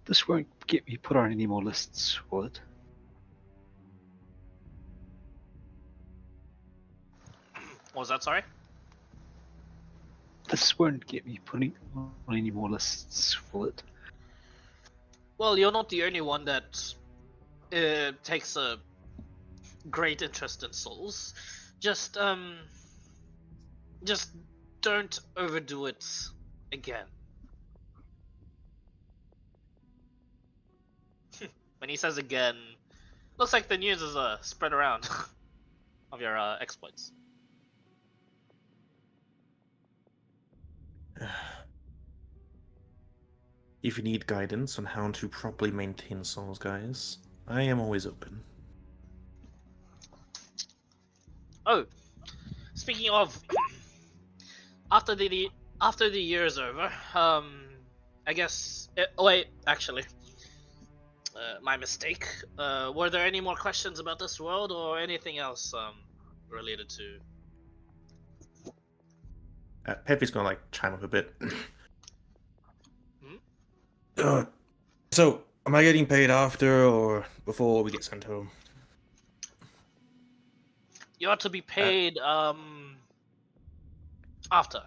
This won't get me put on any more lists, will it? What was that, sorry? This won't get me putting on any more lists, will it? Well, you're not the only one that takes a great interest in souls. Just don't overdo it again. When he says again, looks like the news is spread around of your exploits. If you need guidance on how to properly maintain souls, guys, I am always open. Oh, speaking of, after the year is over, I guess. Oh wait, actually, my mistake. Were there any more questions about this world or anything else related to? Peppy's gonna like chime up a bit. So, am I getting paid after or before we get sent home? You ought to be paid after.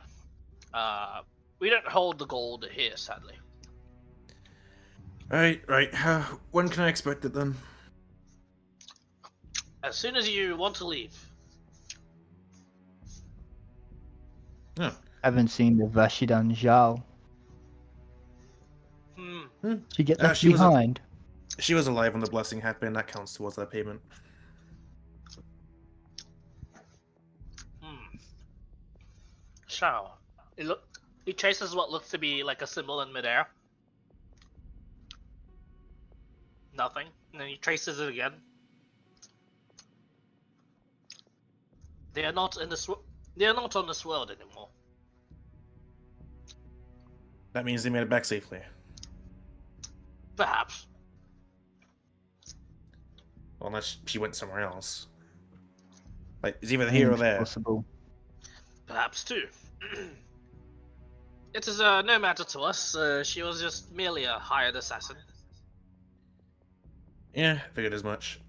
We don't hold the gold here, sadly. Right. When can I expect it then? As soon as you want to leave. Oh. Haven't seen the Vashidan Zhao. She get left she was behind. She was alive when the blessing happened. That counts towards that payment. Shao. He traces what looks to be like a symbol in midair. Nothing. And then he traces it again. They are not in this. They are not on this world anymore. That means they made it back safely. Perhaps. Well, unless she went somewhere else. Like, it's either here or there. Possible. Perhaps too. It is no matter to us. She was just merely a hired assassin. Yeah, figured as much.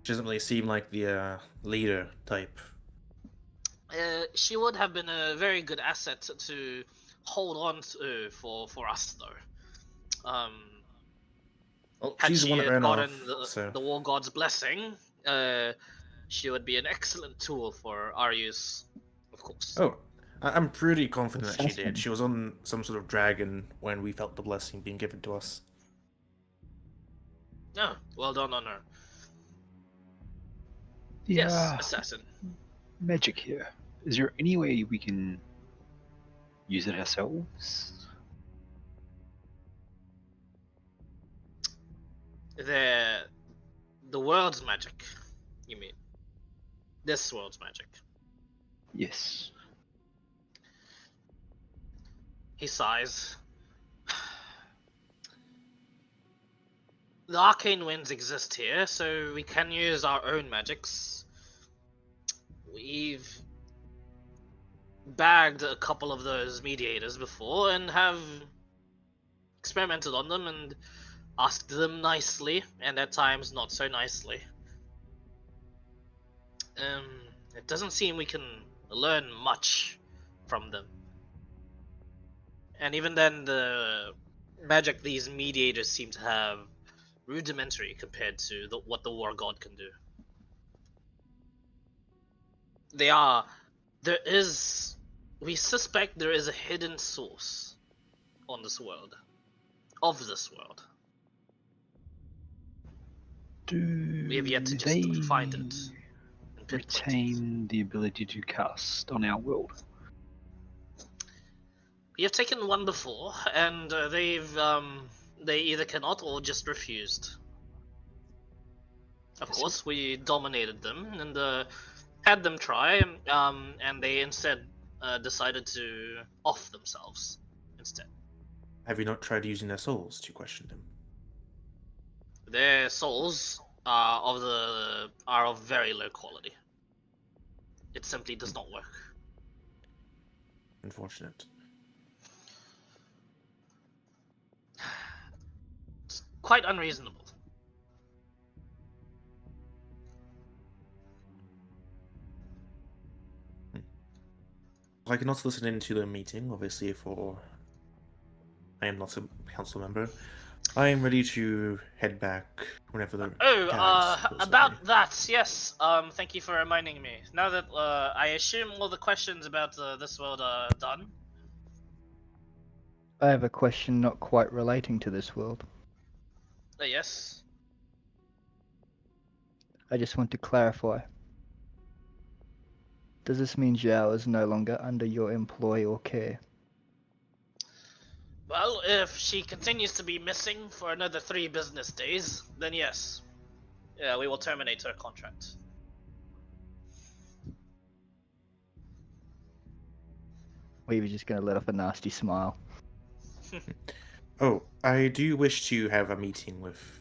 She doesn't really seem like the leader type. She would have been a very good asset to hold on to for us, though. Well, Had she's the she one that ran gotten off, so... the War God's blessing, she would be an excellent tool for our use, of course. Oh, I'm pretty confident that she Assassin. did. She was on some sort of dragon when we felt the blessing being given to us. Oh, well done on her. The Yes, assassin. magic here. Is there any way we can use it ourselves? The world's magic, you mean? This world's magic. Yes. He sighs. The arcane winds exist here, so we can use our own magics. We've bagged a couple of those mediators before and have experimented on them and asked them nicely, and at times not so nicely. It doesn't seem we can learn much from them. And even then, the magic these mediators seem to have rudimentary compared to what the war god can do. We suspect there is a hidden source on this world, of this world. Do We have yet to they just find it and pinpoint it. retain the ability to cast on our world? We have taken one before, and they either cannot or just refused. Of course, we dominated them and had them try, and they instead decided to off themselves instead. Have you not tried using their souls to question them? Their souls are of very low quality. It simply does not work. Unfortunate. It's quite unreasonable. I cannot listen into the meeting, obviously, for I am not a council member. I am ready to head back whenever the guys goes about away. that, yes. Thank you for reminding me. Now that I assume all the questions about this world are done. I have a question not quite relating to this world. Yes. I just want to clarify. Does this mean Zhao is no longer under your employ or care? Well, if she continues to be missing for another 3 business days, then yes. Yeah, we will terminate her contract. Or you just going to let off a nasty smile? Oh, I do wish to have a meeting with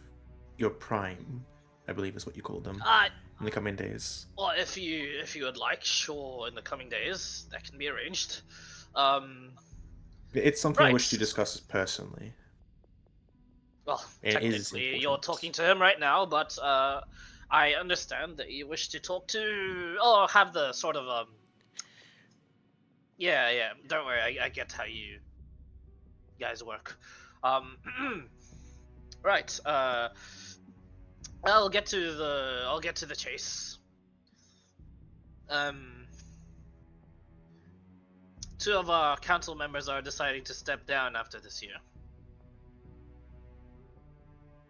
your prime, I believe is what you call them, in the coming days. Well, if you would like, sure, in the coming days, that can be arranged. It's something I wish to Right. discuss personally. Well, It is technically, you're important. talking to him right now, but I understand that you wish to talk to, or have the sort of Yeah, don't worry, I get how you guys work. Right. I'll get to the chase. 2 of our council members are deciding to step down after this year.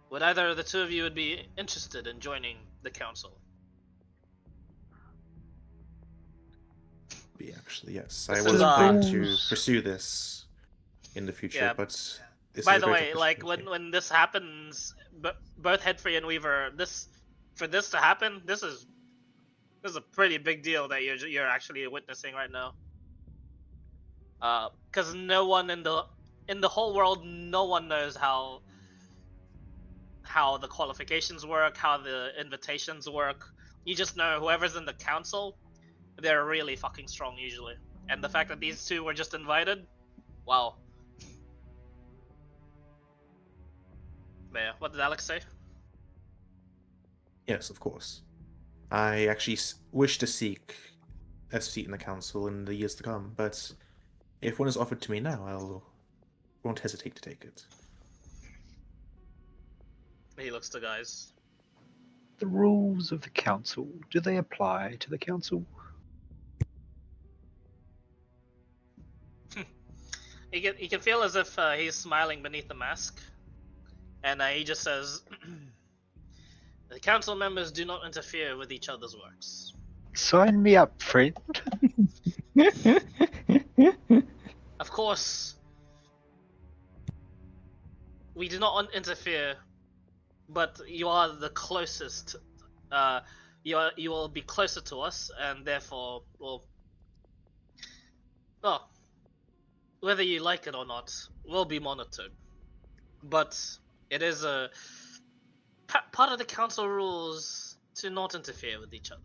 Would either of the 2 of you would be interested in joining the council? Actually, yes. This I is, was planning to rules. pursue this in the future, Yeah. but this By is a the great way, like opportunity. when this happens, both Headfree and Weaver, for this to happen, this is a pretty big deal that you're actually witnessing right now. Because no one in the whole world, no one knows how the qualifications work, how the invitations work. You just know whoever's in the council, they're really fucking strong usually. And the fact that these 2 were just invited, wow. But yeah, what did Alex say? Yes, of course. I actually wish to seek a seat in the council in the years to come, but if one is offered to me now, won't hesitate to take it. He looks to guys. The rules of the council, do they apply to the council? He can feel as if he's smiling beneath the mask, and he just says, The council members do not interfere with each other's works. Sign me up, friend. Of course, we do not interfere, but you are the closest. You will be closer to us, and therefore, well, whether you like it or not, will be monitored. But it is a part of the council rules to not interfere with each other.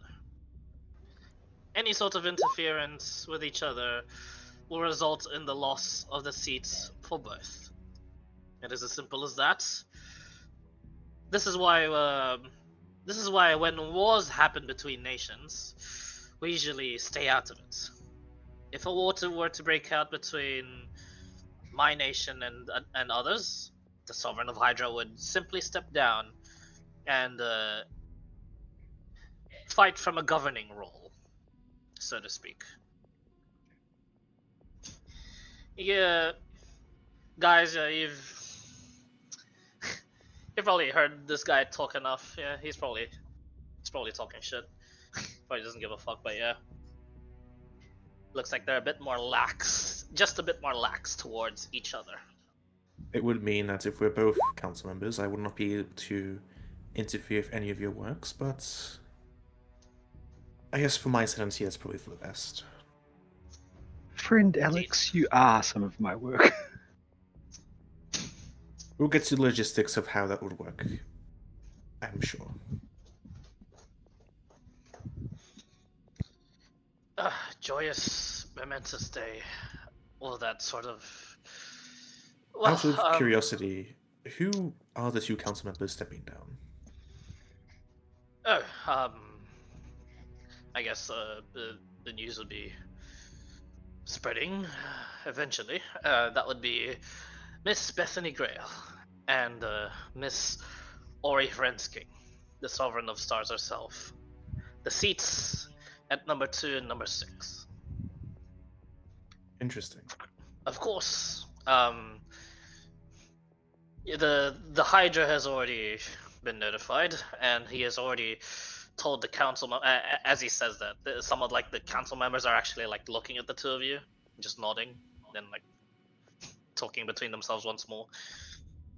Any sort of interference with each other will result in the loss of the seats for both. It is as simple as that. This is why when wars happen between nations, we usually stay out of it. If a war were to break out between my nation and others, the Sovereign of Hydra would simply step down and fight from a governing role, so to speak. Yeah, guys, you've probably heard this guy talk enough. Yeah, he's probably talking shit. Probably doesn't give a fuck, but yeah. Looks like they're a bit more lax, just a bit more lax towards each other. It would mean that if we're both council members, I would not be able to interfere with any of your works, but I guess for my sanity, that's probably for the best. Friend Alex, you are some of my work. We'll get to the logistics of how that would work, I'm sure. Joyous, momentous day, all that sort of. Well, Out of curiosity, who are the two council members stepping down? I guess the news would be spreading eventually. That would be Miss Bethany Grail and Miss Ori Frensking, the Sovereign of Stars herself. The seats at number 2 and number 6. Interesting. Of course, the Hydra has already been notified, and he has already told the council, as he says that, some of like the council members are actually like looking at the two of you, just nodding, then like talking between themselves once more,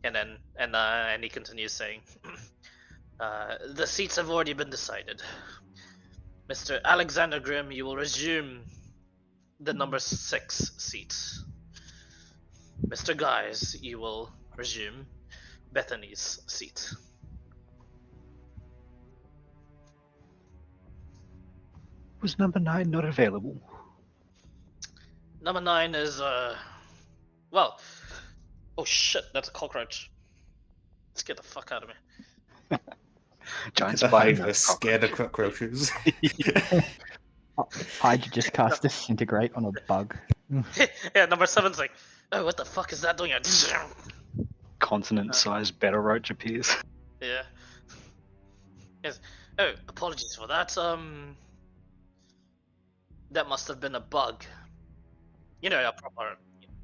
and then and he continues saying, the seats have already been decided. Mr. Alexander Grimm, you will resume the number 6 seat. Mr. Guys, you will resume Bethany's seat. Was number 9 not available? Number 9 is, well, oh shit, that's a cockroach. Let's get the fuck out of me. Giant The spider. Hydra scared of cockroaches. Hydra just cast Disintegrate on a bug. Yeah, number 7's like, oh, what the fuck is that doing? Continent-sized battle roach appears. Yeah. Yes. Oh, apologies for that. That must have been a bug. You know, a proper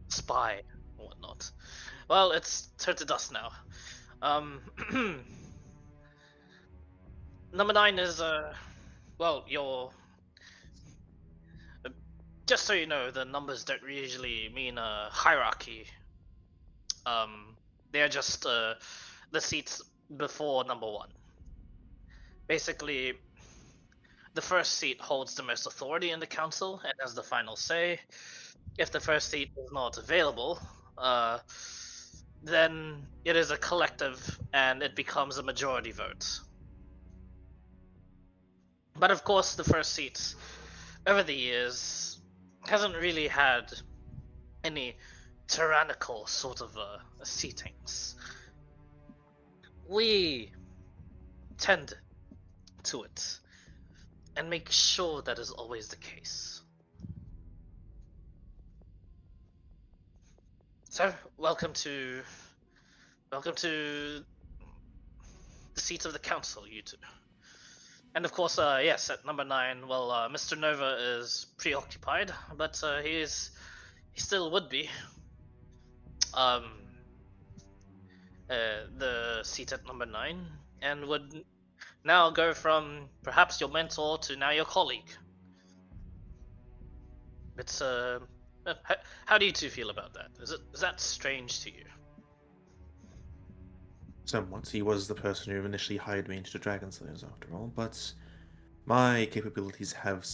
spy and whatnot. Well, it's turned to dust now. Number 9 is, well, your... just so you know, the numbers don't usually mean a hierarchy. They're just the seats before number 1. Basically, the first seat holds the most authority in the council and has the final say. If the first seat is not available, then it is a collective and it becomes a majority vote. But of course, the first seat over the years hasn't really had any tyrannical sort of seatings. We tend to it and make sure that is always the case. So, welcome to the seat of the council, you two. And of course, yes, at number 9, well, Mr. Nova is preoccupied, but he still would be. The seat at number 9, and would now go from perhaps your mentor to now your colleague. It's how do you two feel about that? Is that strange to you? Somewhat. He was the person who initially hired me into the Dragon Slayers, after all, but my capabilities have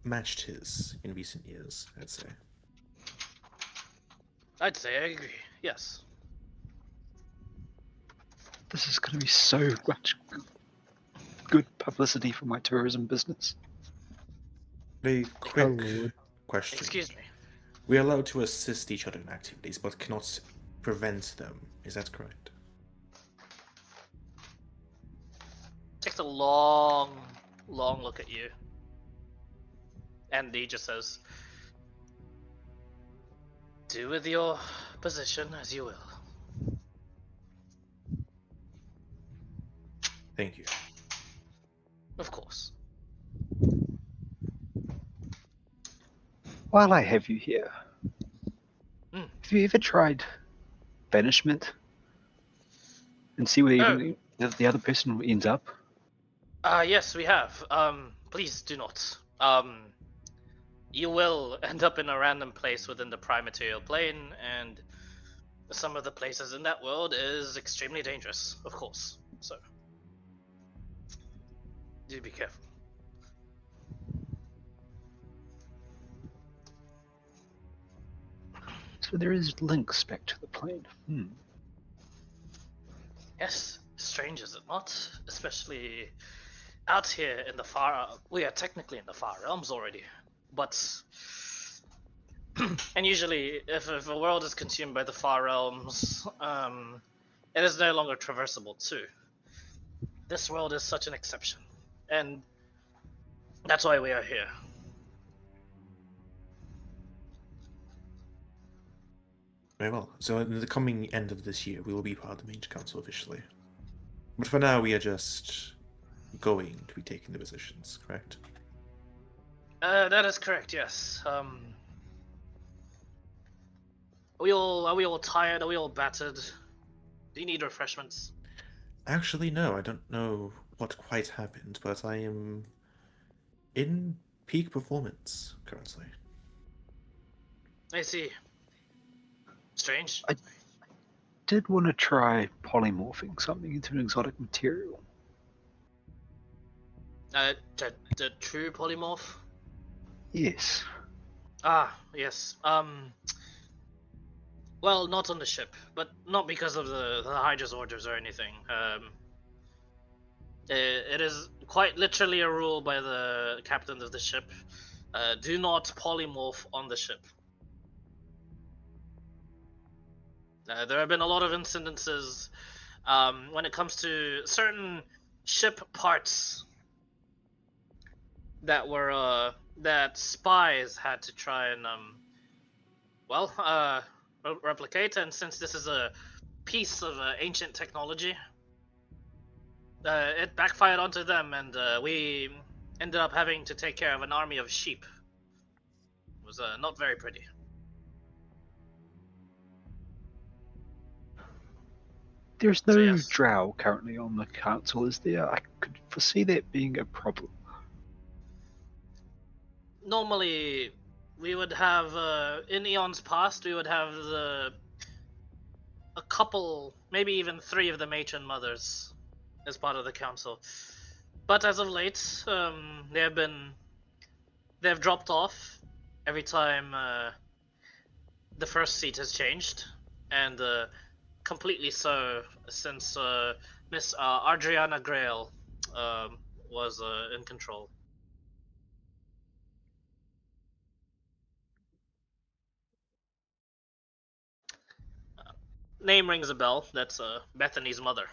matched his in recent years, I'd say. I'd say I agree. Yes. This is going to be so much good publicity for my tourism business. A quick Lord. question. Excuse me. We are allowed to assist each other in activities, but cannot prevent them. Is that correct? Takes a long look at you. And he just says, "Do with your position as you will." Thank you. Of course. While I have you here, Mm. have you ever tried banishment and see where even the other person ends up? Yes, we have. Please do not. You will end up in a random place within the prime material plane, and some of the places in that world is extremely dangerous, of course. So, do be careful. So there is links back to the plane. Yes, strange is it not? Especially out here in the far. We are technically in the far realms already, but and usually, if a world is consumed by the far realms, it is no longer traversable too. This world is such an exception, and that's why we are here. Very well. So in the coming end of this year, we will be part of the Mage Council officially. But for now, we are just going to be taking the positions, correct? That is correct. Yes. Are we all tired? Are we all battered? Do you need refreshments? Actually, no. I don't know what quite happened, but I am in peak performance currently. I see. Strange. I did want to try polymorphing something into an exotic material. The true polymorph. Yes. Ah, yes. Well, not on the ship, but not because of the Hydra's orders or anything. It is quite literally a rule by the captain of the ship. Do not polymorph on the ship. There have been a lot of incidences when it comes to certain ship parts that were that spies had to try and replicate, and since this is a piece of ancient technology, it backfired onto them, and we ended up having to take care of an army of sheep. It was not very pretty. There's no So, yes. drow currently on the council, is there? I could foresee that being a problem. Normally, we would have in eons past, we would have a couple, maybe even 3 of the matron mothers as part of the council. But as of late, they have dropped off every time the first seat has changed, and completely so since Miss Adriana Grail was in control. Name rings a bell. That's Bethany's mother.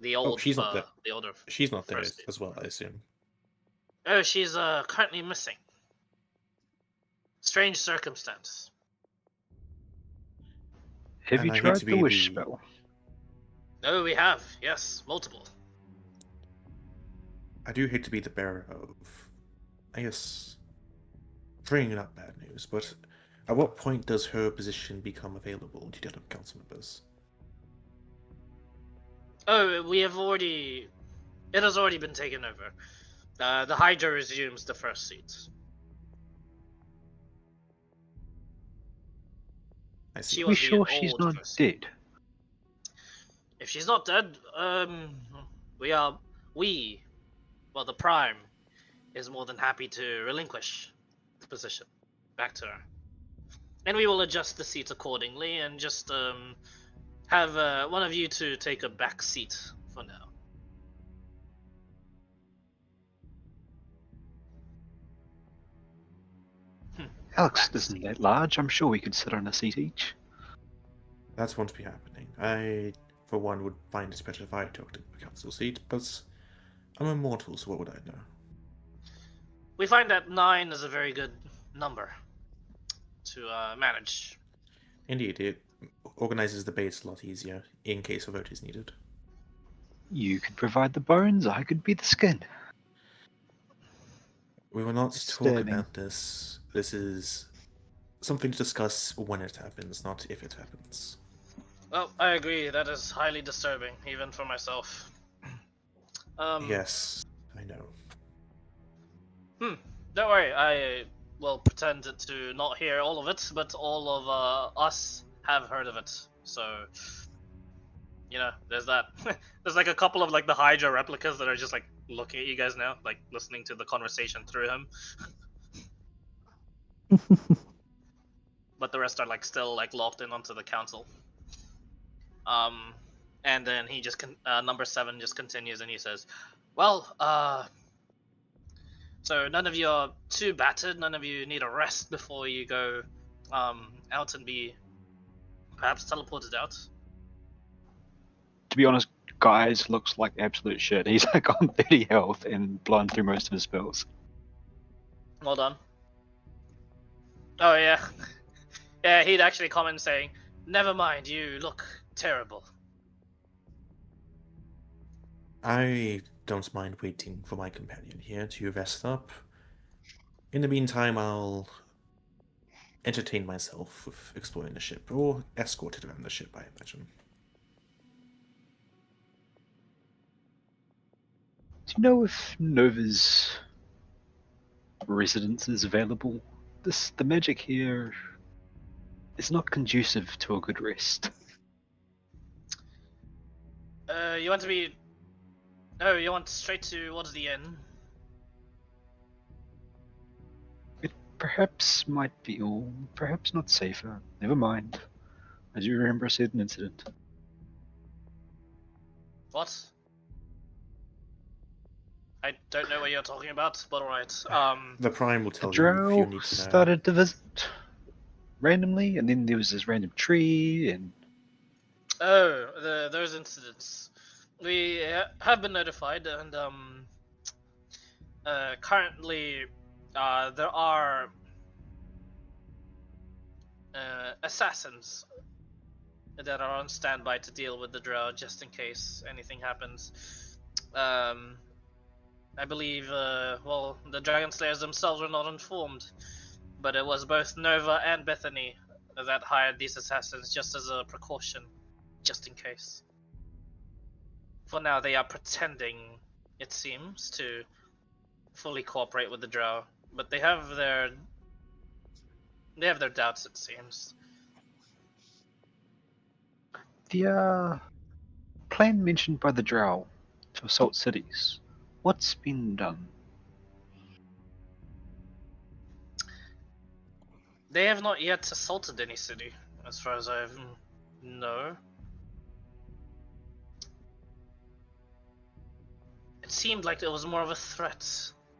The old. she's not there. The older. She's not there first as well, I assume. Oh, she's currently missing. Strange circumstance. Have And you I hate tried to the be wish the- spell? Oh, we have. Yes, multiple. I do hate to be the bearer of, I guess, bringing up bad news, but at what point does her position become available to the other council members? Oh, we have already. It has already been taken over. The Hydra resumes the first seat. I see. She We was the sure she's old not first seat. dead? If she's not dead, well, the Prime is more than happy to relinquish the position back to her. And we will adjust the seat accordingly and just have one of you two take a back seat for now. Alex Back isn't seat. that large. I'm sure we could sit on a seat each. That won't be happening. I, for one, would find it better if I took the council seat, but I'm immortal, so what would I know? We find that 9 is a very good number to manage. Indeed, it organizes debates a lot easier in case a vote is needed. You could provide the bones, I could be the skin. We will not talk Disturbing. about this. This is something to discuss when it happens, not if it happens. Well, I agree. That is highly disturbing, even for myself. Yes, I know. Don't worry. I will pretend to not hear all of it, but all of us have heard of it. So, you know, there's that. There's like a couple of like the Hydra replicas that are just like looking at you guys now, like listening to the conversation through him. But the rest are like still like locked in onto the council. And then he just number 7 just continues and he says, "Well, so none of you are too battered. None of you need a rest before you go out and be perhaps teleported out." To be honest, guys looks like absolute shit. He's like on 30 health and blown through most of his spells. Well done. Oh yeah, yeah. He'd actually comment saying, "Never mind, you look terrible." I don't mind waiting for my companion here to rest up. In the meantime, I'll entertain myself with exploring the ship, or escorted around the ship, I imagine. Do you know if Nova's residence is available? The magic here is not conducive to a good rest. You want to be? Oh, you want straight towards the inn? It perhaps might be, or perhaps not safer. Never mind. I do remember a certain incident. What? I don't know what you're talking about, but alright. The Prime will The tell you if you drow need to know. started to visit randomly, and then there was this random tree, and Oh, those incidents. We have been notified, and currently, there are assassins that are on standby to deal with the drow just in case anything happens. I believe, well, the Dragon Slayers themselves were not informed, but it was both Nova and Bethany that hired these assassins just as a precaution, just in case. For now, they are pretending, it seems, to fully cooperate with the drow, but they have their doubts, it seems. the plan mentioned by the drow to assault cities. What's been done? They have not yet assaulted any city, as far as I know. It seemed like it was more of a threat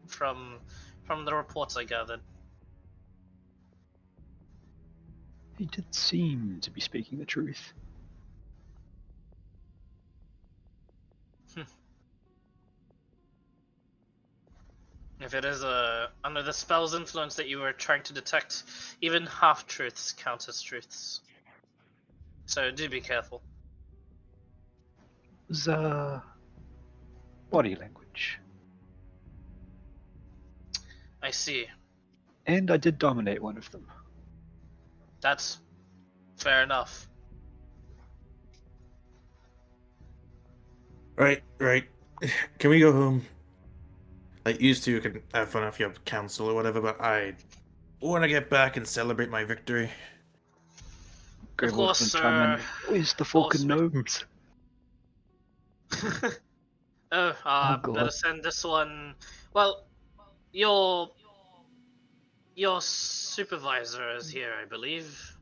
from the reports I gathered. He did seem to be speaking the truth. If it is under the spell's influence that you were trying to detect, even half-truths count as truths. So do be careful. It was body language. I see. And I did dominate one of them. That's fair enough. Right, right. Can we go home? Like, you two can have fun if you have council or whatever, but I want to get back and celebrate my victory. Of Greywolf course, gonna chime in. sir. Where's the Of course, Falcon Gnomes? Oh, Better God. send this one. Well, your your supervisor is here, I believe.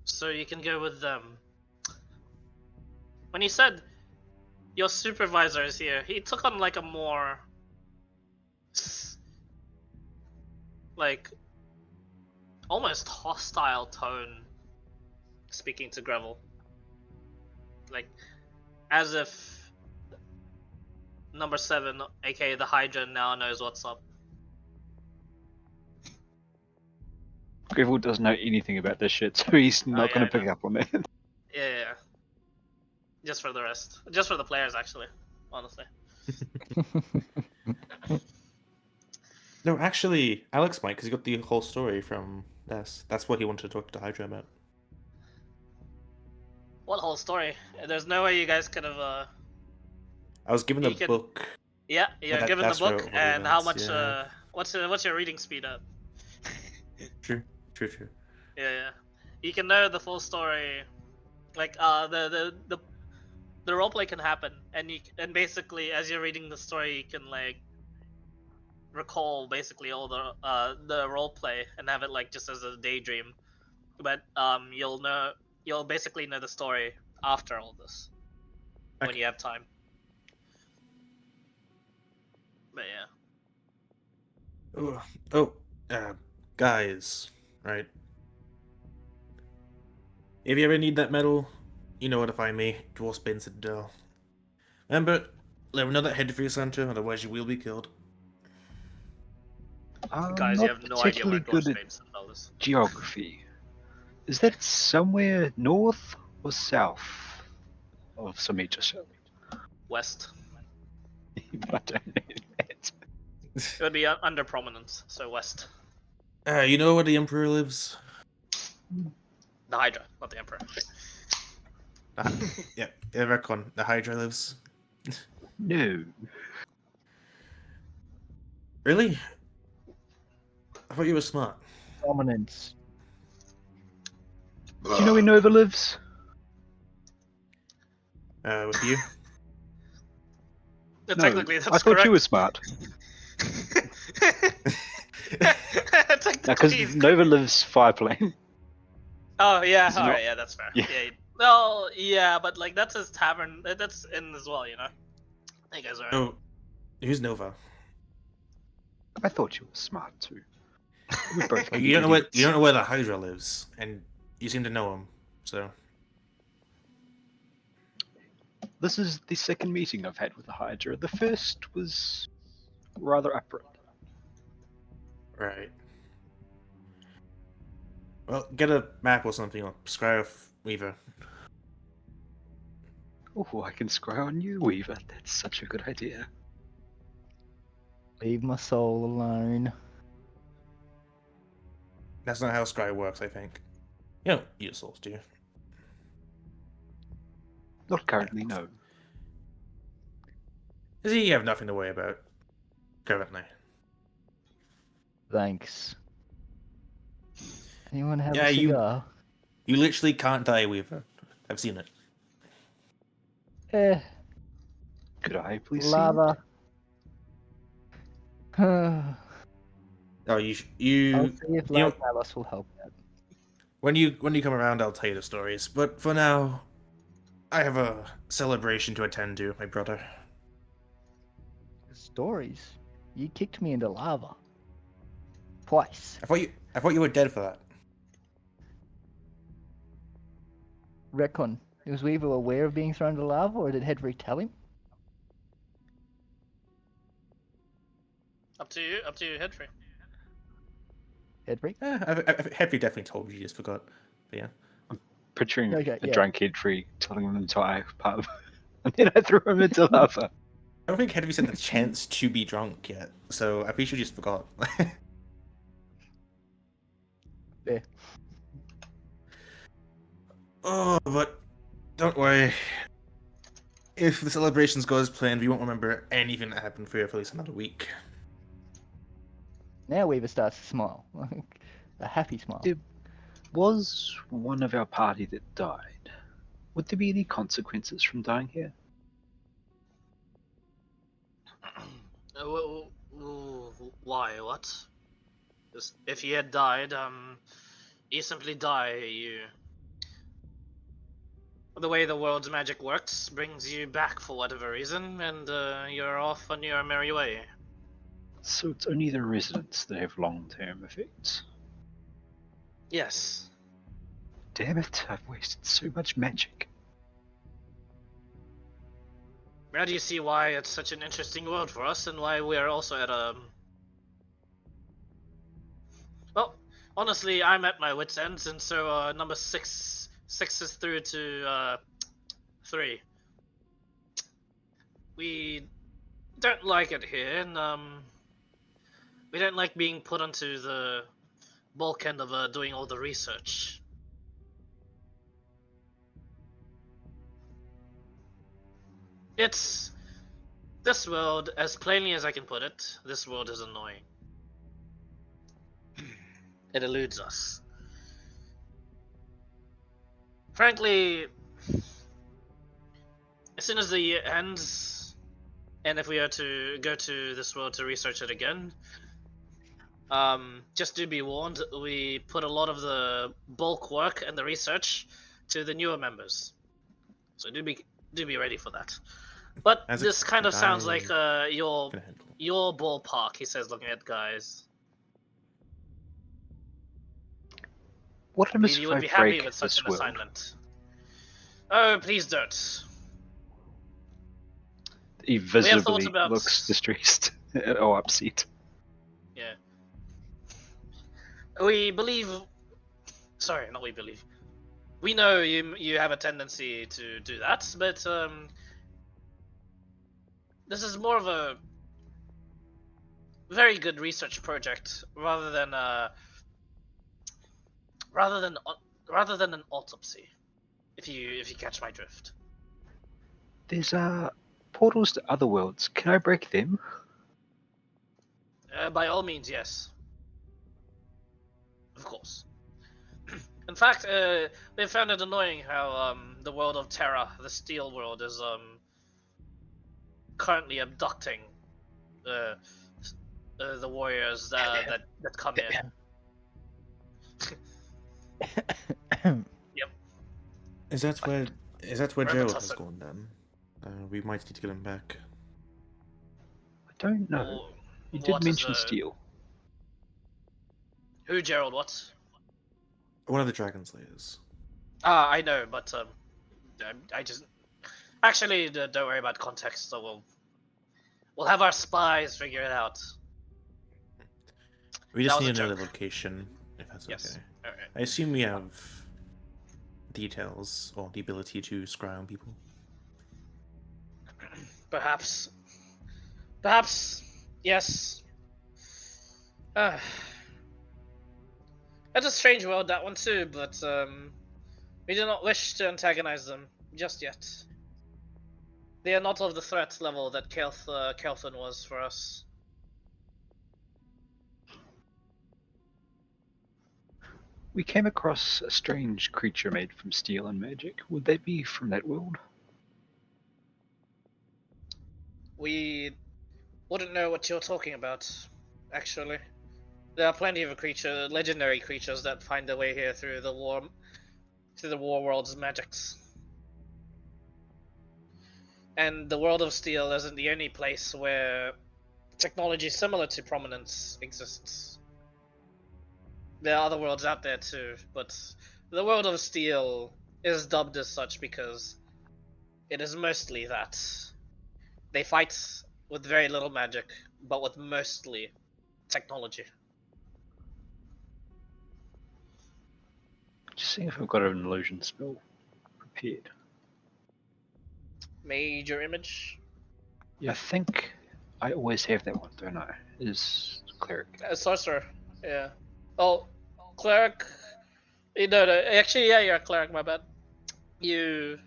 So you can go with them. When he said your supervisor is here, he took on like a more like almost hostile tone speaking to Gravel. Like as if number 7, aka the Hydra, now knows what's up. Greywolf doesn't know anything about this shit, so he's not yeah, gonna I pick know. up on it. Yeah. Just for the rest. Just for the players, actually. Honestly. No, actually, Alex might, because he got the whole story from this. That's what he wanted to talk to Hydra about. What whole story? There's no way you guys could have. I was given the You can- book. Yeah, given the that's where book all the and how events, much. yeah. What's your reading speed at? True. Yeah. You can know the full story. Like the roleplay can happen, and basically as you're reading the story, you can like recall basically all the roleplay and have it like just as a daydream. But you'll basically know the story after all this when Okay. you have time. But yeah. Guys, right? If you ever need that metal, you know where to find me, Dwarfsbane Citadel. Remember, let me know that head for your center, otherwise you will be killed. I'm Guys, not you have no idea where particularly good at Dwarfsbane Citadel is. geography. Is that somewhere north or south of Samitas? West. I don't know that. It would be under prominence, so west. You know where the Emperor lives? The Hydra, not the Emperor. Yeah, Recon, the Hydra lives. No. Really? I thought you were smart. Dominance. Do you know where Nova lives? With you? But No, technically, that's I thought correct. you were smart. Because Technically, Nova lives Fireplane. Oh yeah, Is it all not? right, yeah, that's fair. Yeah. Well, yeah, but like that's his tavern. That's in as well, you know. You guys are. Right. Oh, who's Nova? I thought you were smart too. We both You don't know where the Hydra lives, and you seem to know him. So This is the second meeting I've had with the Hydra. The first was rather upward. right. Well, get a map or something, or scry off Weaver. Oh, I can scry on you, Weaver. That's such a good idea. Leave my soul alone. That's not how scry works, I think. You don't use souls, do you? Not currently, no. You have nothing to worry about currently. Thanks. Anyone have Yeah, a you- cigar? You literally can't die, Weaver. I've seen it. Could I please see Lava. Oh, I'll you see if you know- Lava Alice will help out. when you come around, I'll tell you the stories. But for now, I have a celebration to attend to, my brother. Stories? You kicked me into lava. Twice. I thought you were dead for that. Recon. Was Weaver aware of being thrown into lava, or did Hedrick tell him? Up to you, Hedry. Hedrick? Hedry definitely told you, you just forgot. But yeah. Picturing Okay, a yeah. drunk Hedry telling him an entire pub, and then I threw him into lava. I don't think Hedry had the chance to be drunk yet, so I think she just forgot. Yeah. Oh, but don't worry. If the celebrations go as planned, we won't remember anything that happened for at least another week. Now Weaver starts to smile. A happy smile. There was one of our party that died. Would there be any consequences from dying here? Why? What? If he had died, you simply die. The way the world's magic works brings you back for whatever reason, and you're off on your merry way. So it's only the residents that have long-term effects. Yes. Damn it, I've wasted so much magic. Now do you see why it's such an interesting world for us, and why we're also at a... Well, honestly, I'm at my wit's ends, and so number 6 is through to 3. We don't like it here, and we don't like being put onto the bulk end of doing all the research. It's... This world, as plainly as I can put it, this world is annoying. It eludes us. Frankly, as soon as the year ends, and if we are to go to this world to research it again, just do be warned, we put a lot of the bulk work and the research to the newer members. So do be ready for that. But As this kind of sounds like your Gonna handle. ballpark, he says, looking at guys. What happens You if would I be happy break with such this an world? assignment. Oh, please don't. He have thoughts visibly about- looks distressed or upset. Yeah. We believe... Sorry, not we believe. We know you have a tendency to do that, but this is more of a very good research project rather than an autopsy. If you catch my drift. There's portals to other worlds. Can I break them? By all means, yes. Of course. In fact, they found it annoying how the world of Terra, the Steel world, is currently abducting the warriors that come in. Is that where Wherever Gerald Tussin- has gone then? We might need to get him back. I don't know. Or You did what is mention the- steel. Who, Gerald? What? One of the Dragon Slayers. I know, but I just actually don't worry about context. So we'll have our spies figure it out. We just That was need a another joke. location, if that's Yes. okay. All right. I assume we have details or the ability to scry on people. Perhaps, yes. It's a strange world, that one too, but we do not wish to antagonize them just yet. They are not of the threat level that Kelthon was for us. We came across a strange creature made from steel and magic. Would they be from that world? We wouldn't know what you're talking about, actually. There are plenty of legendary creatures that find their way here through the war world's magics. And the world of steel isn't the only place where technology similar to Prominence exists. There are other worlds out there too, but the world of steel is dubbed as such because it is mostly that. They fight with very little magic, but with mostly technology. Just seeing if I've got an illusion spell prepared. Major image? Yeah, I think I always have that one, don't I? Is cleric. Sorcerer, yeah. Oh, cleric. No, actually, yeah, you're a cleric, my bad. You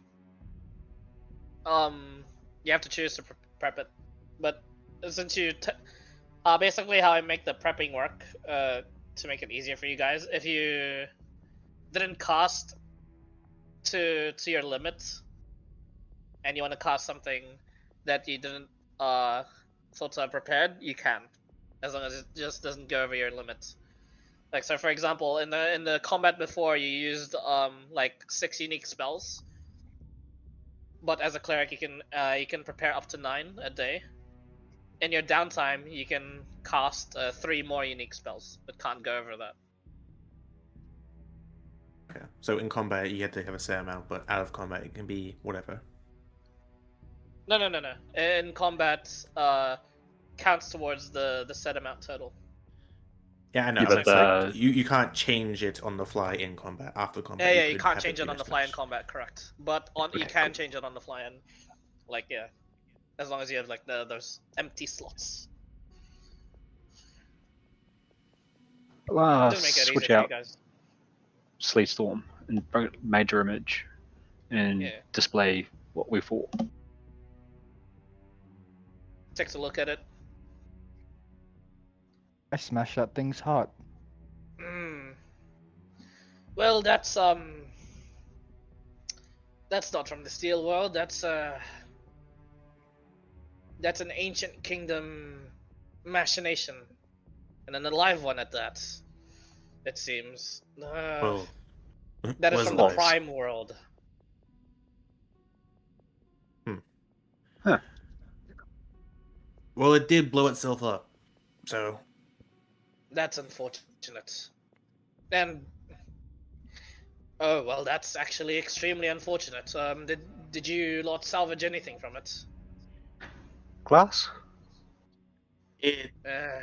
you have to choose to prep it. But since basically how I make the prepping work, to make it easier for you guys, if you didn't cast to your limit, and you want to cast something that you didn't thought to have prepared, you can, as long as it just doesn't go over your limit. Like, so for example, in the combat before, you used like 6 unique spells, but as a cleric you can prepare up to 9 a day. In your downtime you can cast 3 more unique spells, but can't go over that. Okay. So in combat you have to have a set amount, but out of combat it can be whatever. No. In combat, counts towards the set amount total. Yeah, I know. Yeah, But but like, you can't change it on the fly in combat. After combat, Yeah, you could can't have change it be on the next fly in match. combat, correct? But you can change it on the fly, and like, yeah, as long as you have like those empty slots. Just make it easy switch for you out guys. Sleet Storm and bring it major image and Yeah. display what we fought. Takes a look at it. I smash that thing's heart. Well, that's not from the Steel World. That's an ancient kingdom machination, and an alive one at that. It seems. Well, That is was from the alive. Prime World. Huh. Well, it did blow itself up, so That's unfortunate. And oh well, that's actually extremely unfortunate. Did you lot salvage anything from it? Glass? it Uh,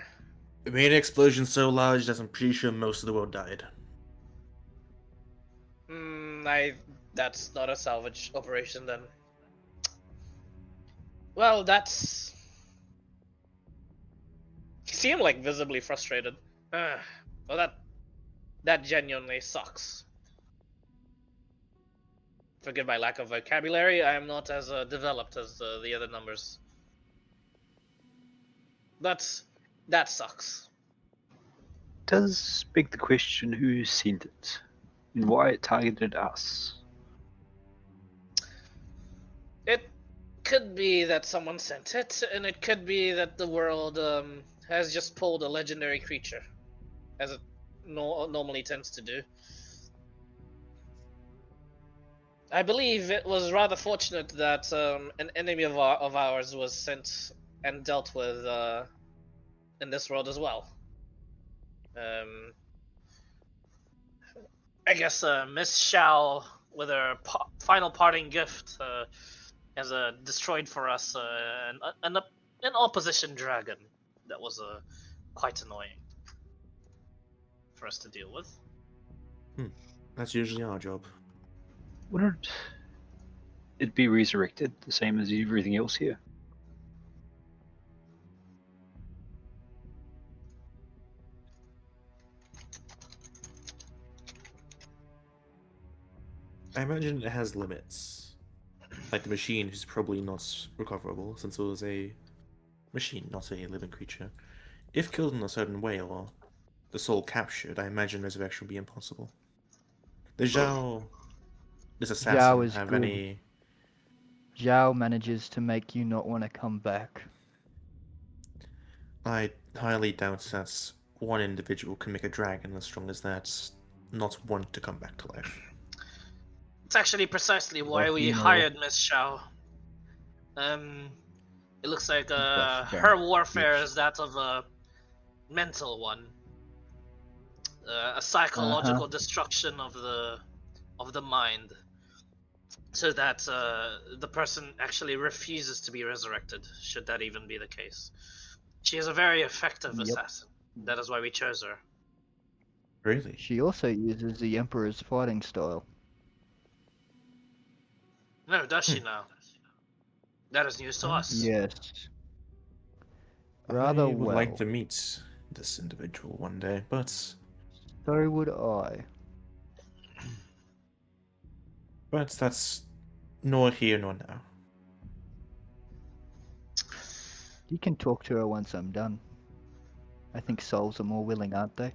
made an explosion so large that I'm pretty sure most of the world died. that's not a salvage operation then. Well, that's. You seem like visibly frustrated. Well, that genuinely sucks. Forgive my lack of vocabulary. I am not as developed as the other numbers. That sucks. Does beg the question who sent it and why it targeted us. It could be that someone sent it, and it could be that the world has just pulled a legendary creature, as it normally tends to do. I believe it was rather fortunate that an enemy of ours was sent and dealt with in this world as well. I guess Miss Shao, with her final parting gift, has destroyed for us an opposition dragon that was quite annoying for us to deal with. That's usually our job. Wouldn't it be resurrected the same as everything else here? I imagine it has limits. Like the machine is probably not recoverable since it was a machine, not a living creature. If killed in a certain way or the soul captured, I imagine resurrection would be impossible. This assassin Zhao is have good. any... Zhao manages to make you not want to come back. I highly doubt that one individual can make a dragon as strong as that not want to come back to life. It's actually precisely why Well, we you know. hired Miss Shao. It looks like That's fair. her warfare Yes. is that of a mental one, a psychological destruction of the mind, so that the person actually refuses to be resurrected, should that even be the case. She is a very effective Yep. assassin. That is why we chose her. Really? She also uses the Emperor's fighting style. No, does she now? That is news to us. Yes. Rather I would well. like to meet this individual one day, but So would I. that's nor here nor now. You can talk to her once I'm done. I think souls are more willing, aren't they?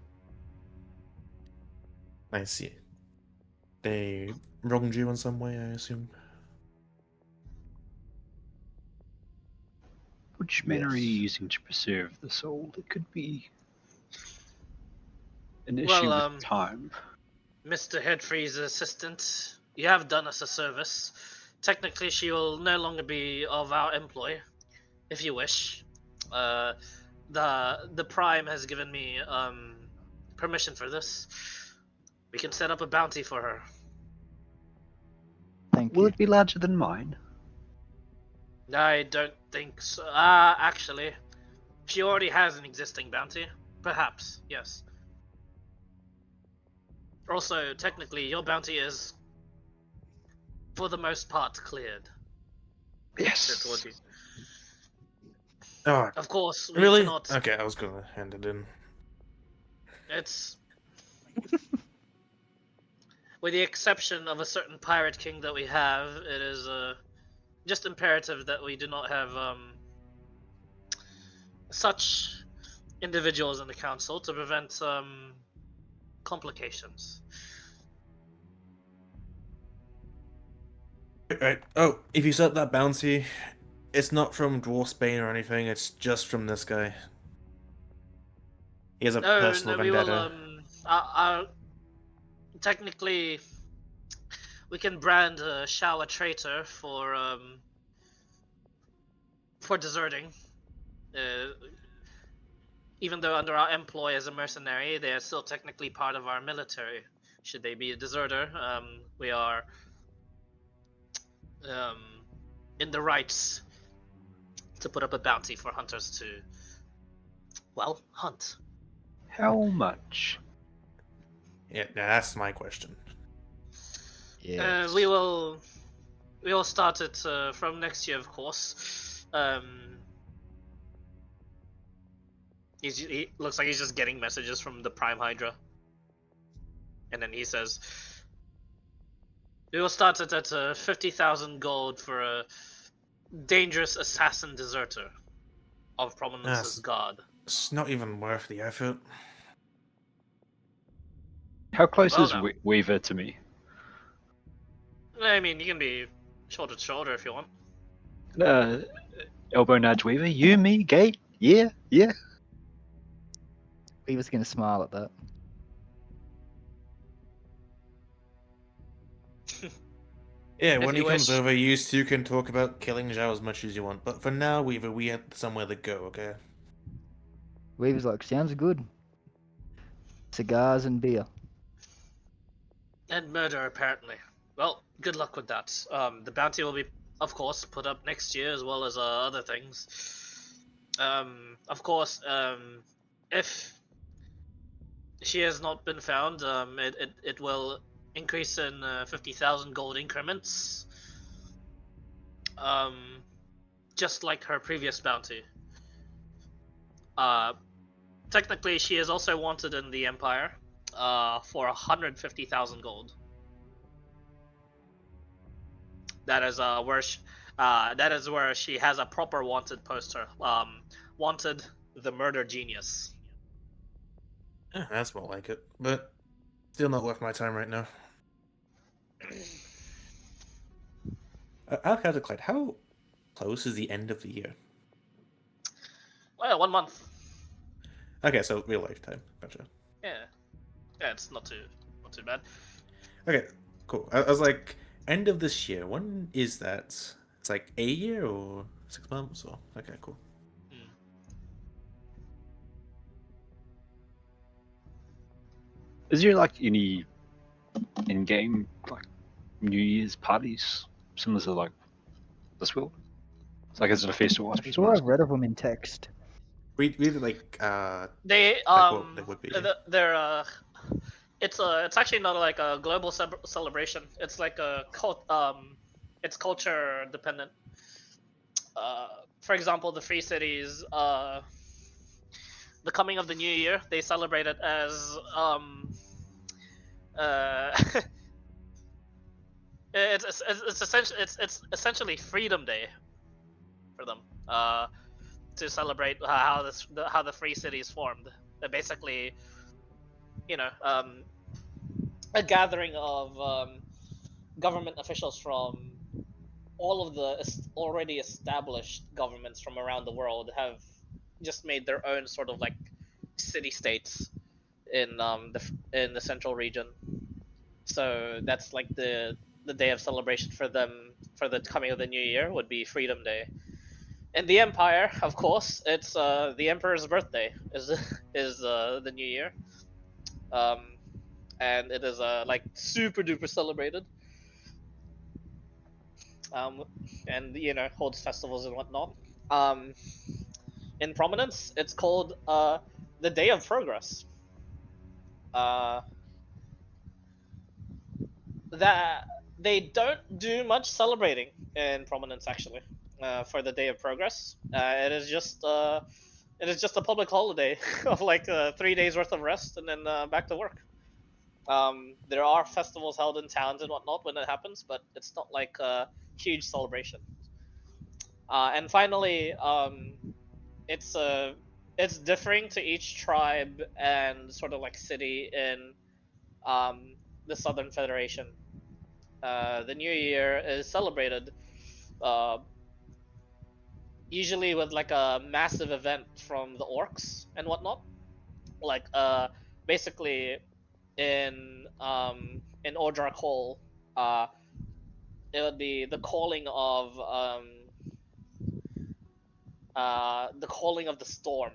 I see. They wronged you in some way, I assume. Which manner are you Yes. using to preserve the soul? It could be an issue Well, with time. Mr. Headfree's assistant, you have done us a service. Technically, she will no longer be of our employ, if you wish. The Prime has given me permission for this. We can set up a bounty for her. Thank Will you. it be larger than mine? I don't think so. Actually, she already has an existing bounty. Perhaps, yes. Also, technically, your bounty is, for the most part, cleared. Yes. Towards you. Oh, Of course, we really? cannot. Okay, I was gonna hand it in. It's with the exception of a certain pirate king that we have, it is just imperative that we do not have such individuals in the council to prevent complications. Right. Oh, if you set that bounty, it's not from Dwarfsbane or anything, it's just from this guy. He has a personal we vendetta. will technically we can brand Shao a traitor for deserting. Even though under our employ as a mercenary, they are still technically part of our military. Should they be a deserter, we are in the rights to put up a bounty for hunters to, well, hunt. How much? Yeah, that's my question. Yes. We will start it from next year, of course. He looks like he's just getting messages from the Prime Hydra, and then he says, "We will start it at 50,000 gold for a dangerous assassin deserter of prominence as God." It's not even worth the effort. How close Well, is no. Weaver to me? I mean, you can be shoulder to shoulder if you want. Elbow nudge Weaver. You, me, Gate? Yeah, yeah. He was gonna smile at that. Yeah, If when he you comes wish. over, you two can talk about killing Zhao as much as you want. But for now, Weaver, we have somewhere to go, okay? Weaver's like, sounds good. Cigars and beer. And murder, apparently. Well, good luck with that. The bounty will be, of course, put up next year as well as other things. Of course, if she has not been found, it will increase in 50,000 gold increments. Just like her previous bounty. Technically, she is also wanted in the Empire for 150,000 gold. That is where she has a proper wanted poster. Wanted, the murder genius. That's more like it, but still not worth my time right now. I'll calculate, how close is the end of the year? Well, 1 month. Okay, so real life time. Gotcha. Yeah, it's not too bad. Okay, cool. I was like, end of this year. When is that? It's like a year or 6 months or okay, cool. Is there like any in-game like New Year's parties similar to like this world? It's like, is it a festival? I I'm suppose sure I'm I've asking. read of them in text. We like They what they would be. they're it's actually not like a global celebration. It's like a it's culture dependent. For example, the Free Cities, the coming of the new year, they celebrate it as it's essentially Freedom Day for them. to celebrate how the free cities formed. They're basically, a gathering of government officials from all of the already established governments from around the world have just made their own sort of like city states in the central region. So that's like the day of celebration for them for the coming of the new year would be Freedom Day. In the Empire, of course, it's the Emperor's birthday is the new year, and it is like super duper celebrated. And holds festivals and whatnot. In Prominence, it's called the Day of Progress. That they don't do much celebrating in Prominence actually. For the Day of Progress, it is just a public holiday of like 3 days worth of rest and then back to work. There are festivals held in towns and whatnot when it happens, but it's not like a huge celebration. And finally, it's differing to each tribe and sort of like city in the Southern Federation. The New Year is celebrated usually with like a massive event from the orcs and whatnot. Like basically in Ordrak Hall, it would be the calling of the storm.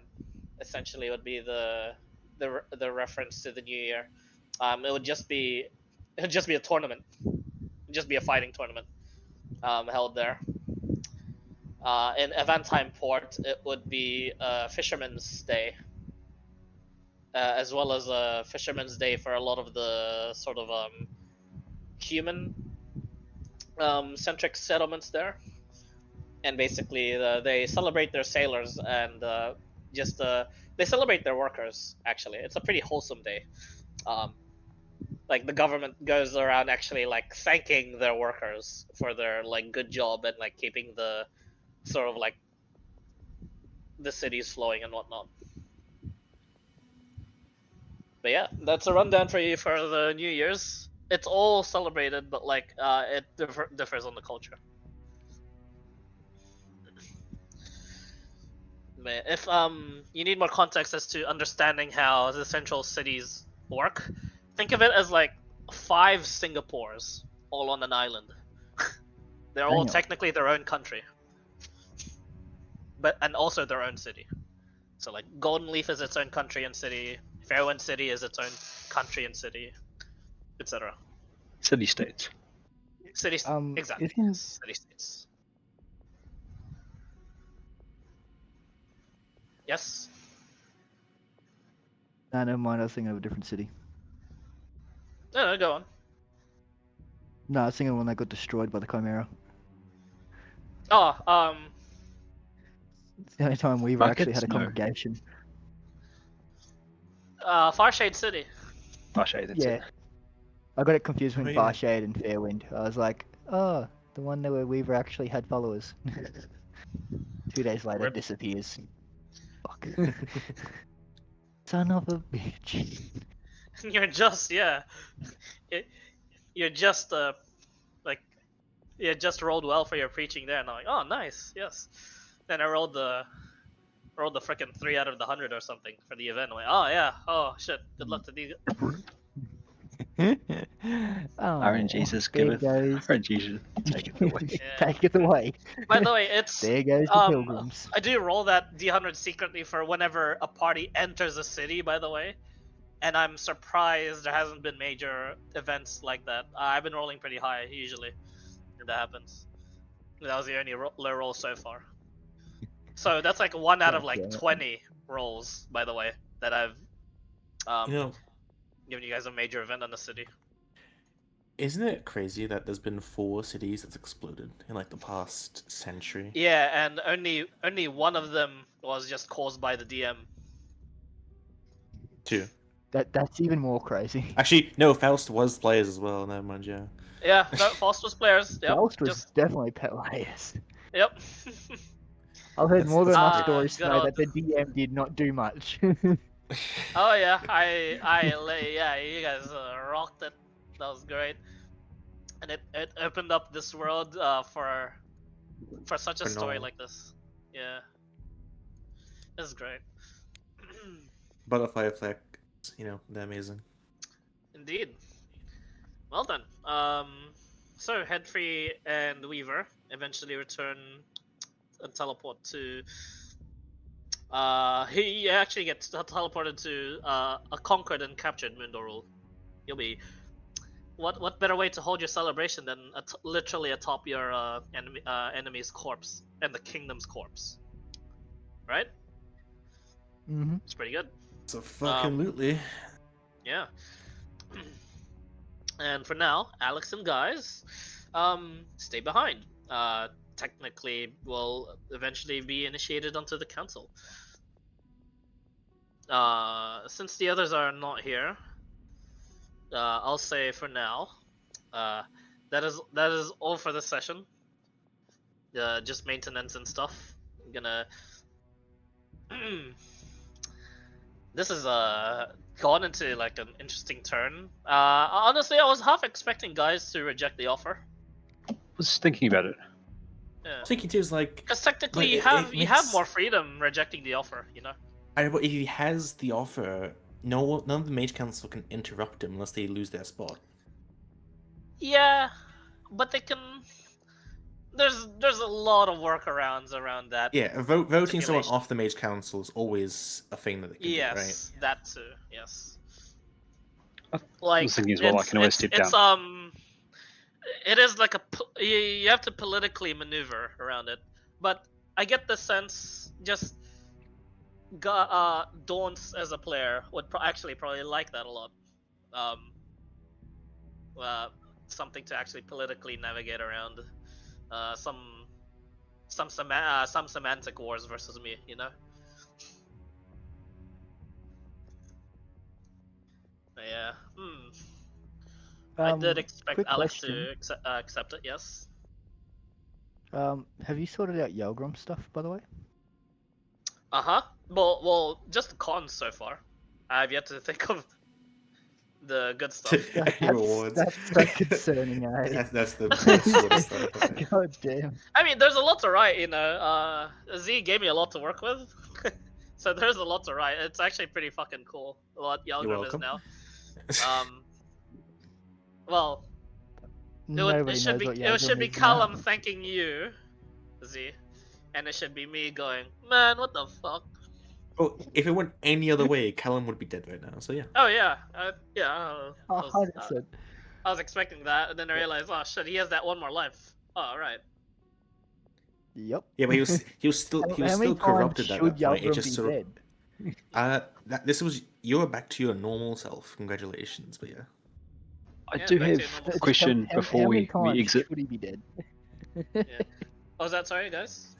Essentially, would be the reference to the new year. It would just be a tournament, just be a fighting tournament held there. In Eventime Port, it would be Fisherman's Day, as well as a Fisherman's Day for a lot of the sort of human centric settlements there. And basically, they celebrate their sailors and they celebrate their workers. Actually, it's a pretty wholesome day. Like the government goes around actually like thanking their workers for their like good job and like keeping the sort of like the cities flowing and whatnot. But yeah, that's a rundown for you for the New Year's. It's all celebrated, but like it differs on the culture. If you need more context as to understanding how the central cities work, think of it as like 5 Singapores all on an island. They're all technically their own country, and also their own city. So like Golden Leaf is its own country and city, Fairwind City is its own country and city, etc. City states. Exactly. City states. Yes. No, never mind. I was thinking of a different city. No, go on. No, I was thinking of one that got destroyed by the Chimera. Oh, It's the only time we've actually had a congregation. Farshade City. Farshade, that's it. I got it confused with Oh, yeah. Farshade and Fairwind. I was like, oh, the one where Weaver actually had followers. 2 days later, it disappears. Fuck. Son of a bitch. You're just you're just just rolled well for your preaching there, and I'm like, oh nice, yes. Then I rolled the frickin' 3 out of the 100 or something for the event. I'm like, oh yeah, oh shit, good luck to these. RNGesus giveth. RNGesus take it away. Yeah. Take it away. By the way, it's There goes the pilgrims. I do roll that D100 secretly for whenever a party enters a city, by the way. And I'm surprised there hasn't been major events like that. I've been rolling pretty high, usually, when that happens. That was the only low roll so far. So that's like 1 out of like 20 rolls, by the way, that I've given you guys a major event in the city. Isn't it crazy that there's been 4 cities that's exploded in like the past century? Yeah, and only one of them was just caused by the DM. 2. That's even more crazy. Actually, no, Faust was players as well, never mind, yeah. Yeah, no, Faust was players. Yep, Faust was definitely players. Yep. I've heard more than enough Ah, stories good to know old- that the DM did not do much. Oh yeah, yeah, you guys rocked it. That was great, and it opened up this world for such a For story Noel. like this. Yeah, it's great. Butterfly effect, they're amazing. Indeed. Well done. So Headfree and Weaver eventually return and teleport to. He actually gets teleported to a conquered and captured Mundorul. You'll be. What better way to hold your celebration than literally atop your enemy's corpse and the kingdom's corpse, right? Mm-hmm. It's pretty good. So fucking lootly. Yeah. And for now, Alex and guys, stay behind. Technically, will eventually be initiated onto the council. Since the others are not here, I'll say for now, that is all for this session. Just maintenance and stuff. I'm gonna. This has gone into like an interesting turn. Honestly, I was half expecting guys to reject the offer. Was thinking about it. Yeah. Thinking too is like, Because technically, but you have makes- more freedom rejecting the offer. but if he has the offer, none of the Mage Council can interrupt him unless they lose their spot. Yeah, but they can. There's a lot of workarounds around that. Yeah, voting someone Stipulation. off the Mage Council is always a thing that they can do, right? Yes, that too. Yes. I Like was thinking as well, I can always step it's down. it is like you have to politically maneuver around it, but I get the sense just Daunts as a player would actually probably like that a lot. Something to actually politically navigate around. Some semantic wars versus me, But yeah. I did expect quick Alex question. to accept it. Yes. Have you sorted out Yelgrim stuff, by the way? Uh-huh. Well, just the cons so far. I've yet to think of the good stuff. Rewards. That's so concerning, eh? That's the best sort of stuff. Okay. God damn. I mean, there's a lot to write, Z gave me a lot to work with. So there's a lot to write. It's actually pretty fucking cool what Yelgrim is welcome. now. Well, Nobody it should knows be what it should be Yelgrim is now. Callum thanking you, Z, and it should be me going, man, what the fuck? Well, if it went any other way, Callum would be dead right now. So yeah. Oh yeah, yeah. I was, 100%. I was expecting that, and then I realized, oh shit, he has that one more life. Oh, all right. Yep. Yeah, but he was still How many still corrupted times at should that point. It Yelgrim just be sort of dead? you're back to your normal self. Congratulations, but yeah. I Yeah, do back to have your normal a self. question How before many we times exit. should he be dead? Oh, is that sorry, guys?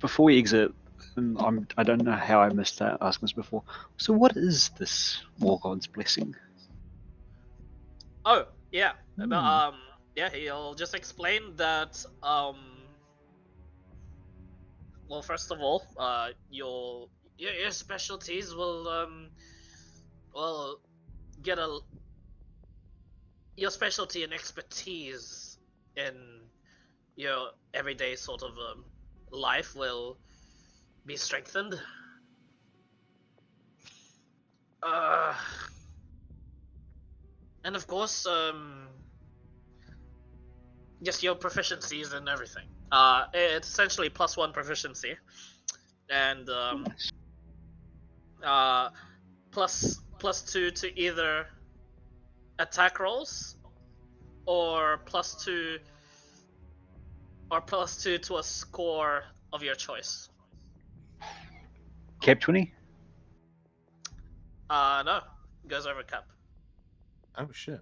Before we exit, and I don't know how I missed that asking this before. So what is this War God's blessing? Oh, yeah. Hmm. Yeah, he'll just explain that. Well, first of all, your specialties will get your specialty and expertise in your everyday sort of life will be strengthened. And of course, just your proficiencies and everything. It's essentially +1 proficiency, and +2 to either attack rolls, or +2 to a score of your choice. Cap 20? No, goes over cap. Oh shit.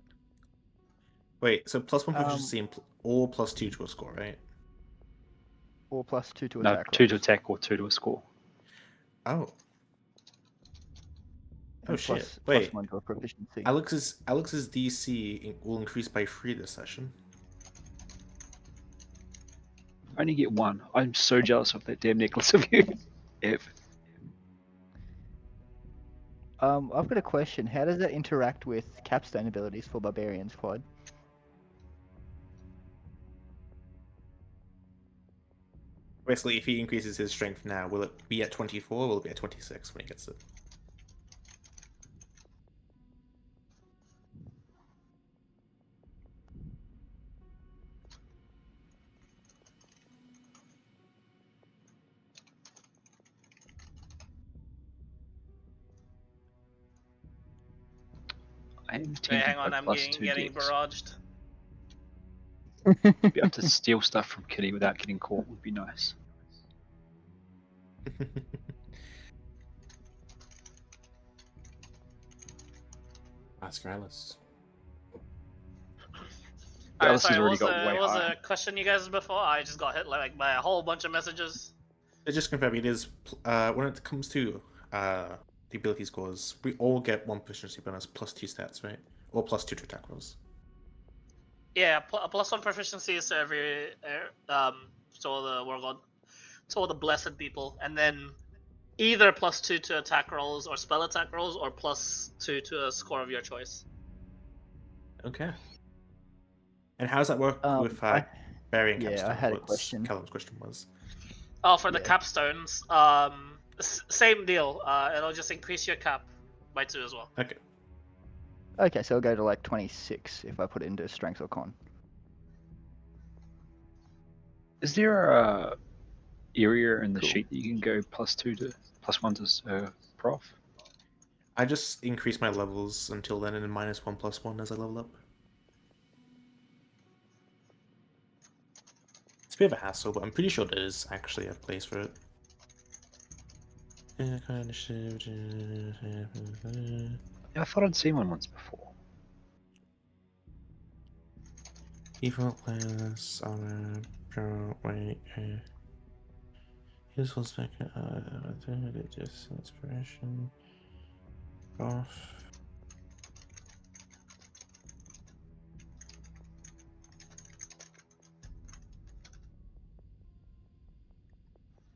Wait, so +1 proficiency or +2 to a score, right? Or +2 to No, attack. 2 to rolls. attack or 2 to a score. Oh. Oh And shit. plus Wait. 1 to a proficiency. Alex's DC will increase by 3 this session. only get one. I'm so jealous of that damn necklace of you. Ev. I've got a question. How does that interact with capstone abilities for barbarians, Quad? Basically, if he increases his strength now, will it be at 24 or will it be at 26 when he gets it? I am Wait, tempted hang on, by I'm plus 2 getting dex. barraged. Be able to steal stuff from Kitty without getting caught would be nice. Ask Alice. Alright, Alice has sorry, already got way what was higher. the question you guys before? I just got hit like by a whole bunch of messages. Just confirm it is when it comes to the ability scores, we all get 1 proficiency bonus plus 2 stats, right? Or plus 2 to attack rolls. Yeah, plus 1 proficiency is to every to all the Wargod, to all the blessed people, and then either plus 2 to attack rolls or spell attack rolls, or plus 2 to a score of your choice. Okay. And how does that work with burying capstones? Yeah, I had a What question. Callum's question was. Oh, for the Yeah. capstones, same deal. It'll just increase your cap by 2 as well. Okay. Okay, so I'll go to like 26 if I put it into strength or con. Is there a area in the Cool. sheet that you can go plus 2 to plus 1 to prof? I just increase my levels until then and then -1 plus 1 as I level up. It's a bit of a hassle, but I'm pretty sure there is actually a place for it. Yeah, I thought I'd seen one once before. Default class, armor, pro, wait, useful spec, just inspiration, off.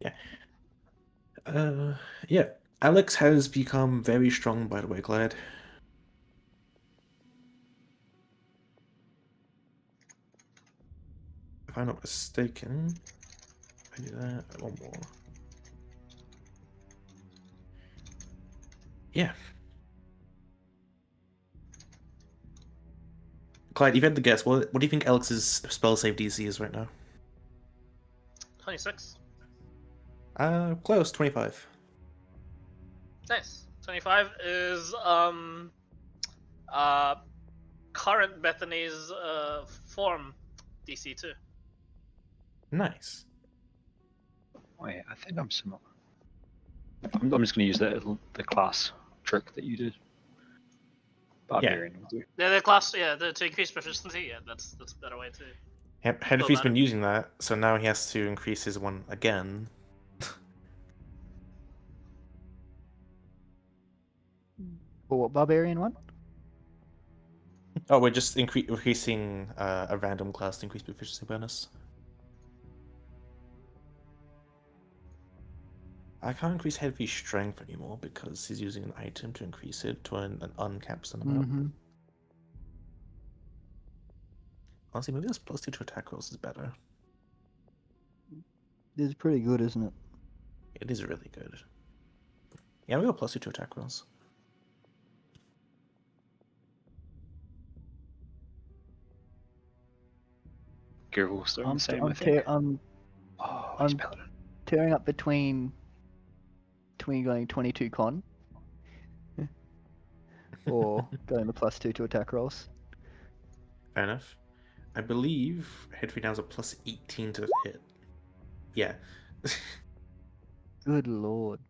Yeah. Yeah. Alex has become very strong, by the way, Glad. If I'm not mistaken, I do that. One more. Yeah. Clyde, you've had the guess. What do you think Alex's spell save DC is right now? 26. Close, 25. Nice. 25 is current Bethany's form DC 2. Nice. Wait, I think I'm similar. I'm just going to use the class trick that you did. Barbarian will do. Yeah, the class, yeah, to increase proficiency, yeah, that's a better way to. Henry's been using that, so now he has to increase his one again. For what barbarian one? Oh, we're just increasing a random class to increase proficiency bonus. I can't increase heavy strength anymore because he's using an item to increase it to an uncapped amount. Mm-hmm. Honestly, maybe this +2 to attack rolls is better. It's pretty good, isn't it? It is really good. Yeah, we got +2 to attack rolls. Gervil's doing the same, I think. Oh, he's I'm paladin. tearing up between going 22 con or going the +2 to attack rolls. Fair enough. I believe Henry now has a +18 to hit. Yeah. Good lord.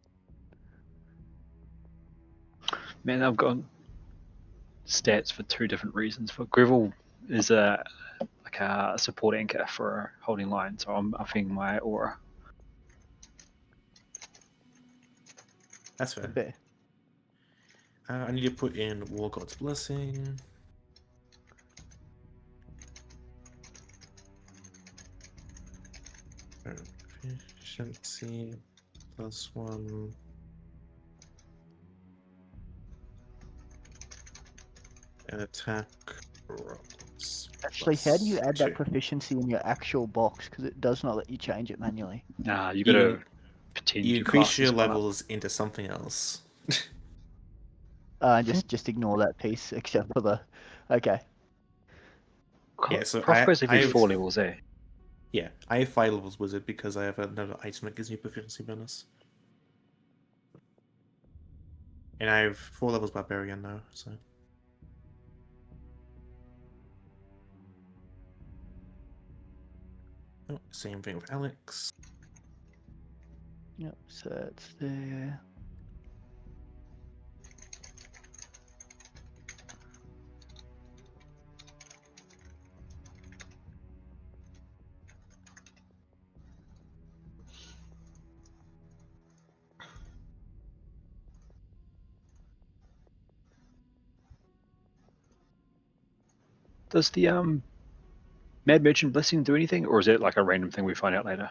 Man, I've got stats for 2 different reasons. For Greville is a support anchor for holding line, so I'm upping my aura. That's fair. Fair. I need to put in War God's Blessing. Efficiency +1. And attack rolls. Actually, how do you add that +2. proficiency in your actual box? Because it does not let you change it manually. Nah, you You gotta can- pretend You your increase class your is one up. levels into something else. Just ignore that piece, except for the. Okay. Yeah, so Prof goes every I have- 4 levels, eh? Yeah, I have 5 levels wizard because I have another item that gives me proficiency bonus. And I have 4 levels barbarian now, so. Oh, same thing with Alex. Yep. So that's there. Does the Mad Merchant Blessing do anything, or is it like a random thing we find out later?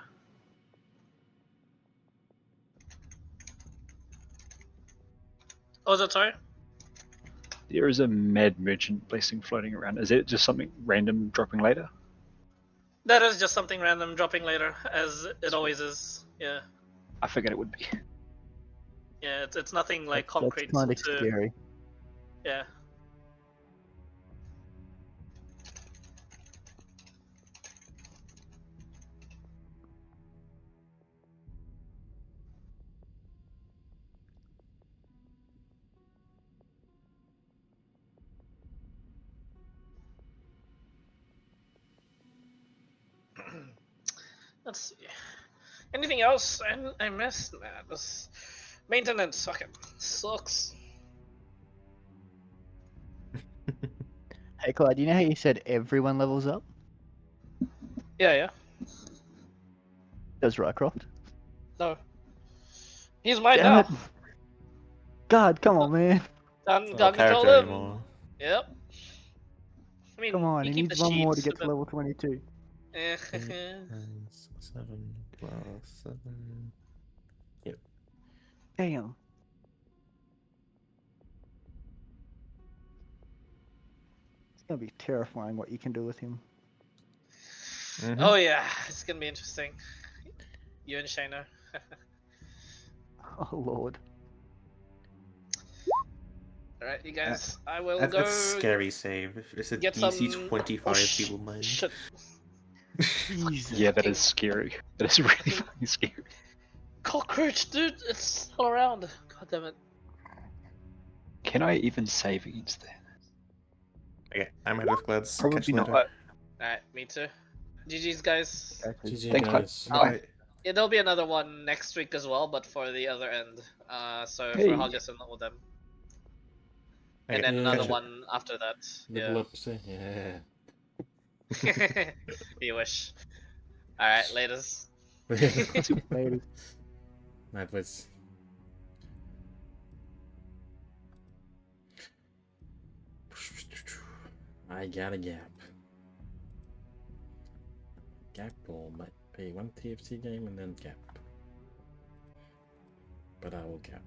Oh, is that sorry? There is a Mad Merchant Blessing floating around. Is it just something random dropping later? That is just something random dropping later, as it always is. Yeah, I figured it would be. yeah. It's nothing like That's concrete kind of to. scary. Yeah. Let's see. Anything else I missed? Man, this maintenance fucking sucks. Hey, Clyde, you know how you said everyone levels up? Yeah, yeah. Does Rycroft? No. He's mine Damn now. it! God, come on, man. Done It's not a got character control him. anymore. Yep. I mean, Come on, you he keep needs the one more to sheets, get to but- level 22. 8 times 7 plus 7. Damn. It's gonna be terrifying what you can do with him. Oh yeah, it's gonna be interesting. You and Shayna. Oh lord. Alright, you guys. I will That's go a scary save. It's a get DC some 25 oh, feeble mind. Shit. Jesus. Yeah, that Fucking- is scary. That is really fucking scary. Cockroach, dude, it's all around. God damn it. Can I even save against that? Okay, I'm out of glads. Catch Probably you not. later. Alright, me too. GG's, guys. GG Thanks, guys. Oh, Bye. yeah, there'll be another one next week as well, but for the other end. So Hey. for August and all them. Okay, And then Yeah. another catch you. one after that. Level up, say. Yeah. Yeah. You wish. Alright, laters. Later. That was. I got a gap. Gap will might pay one TFT game and then gap. But I will gap.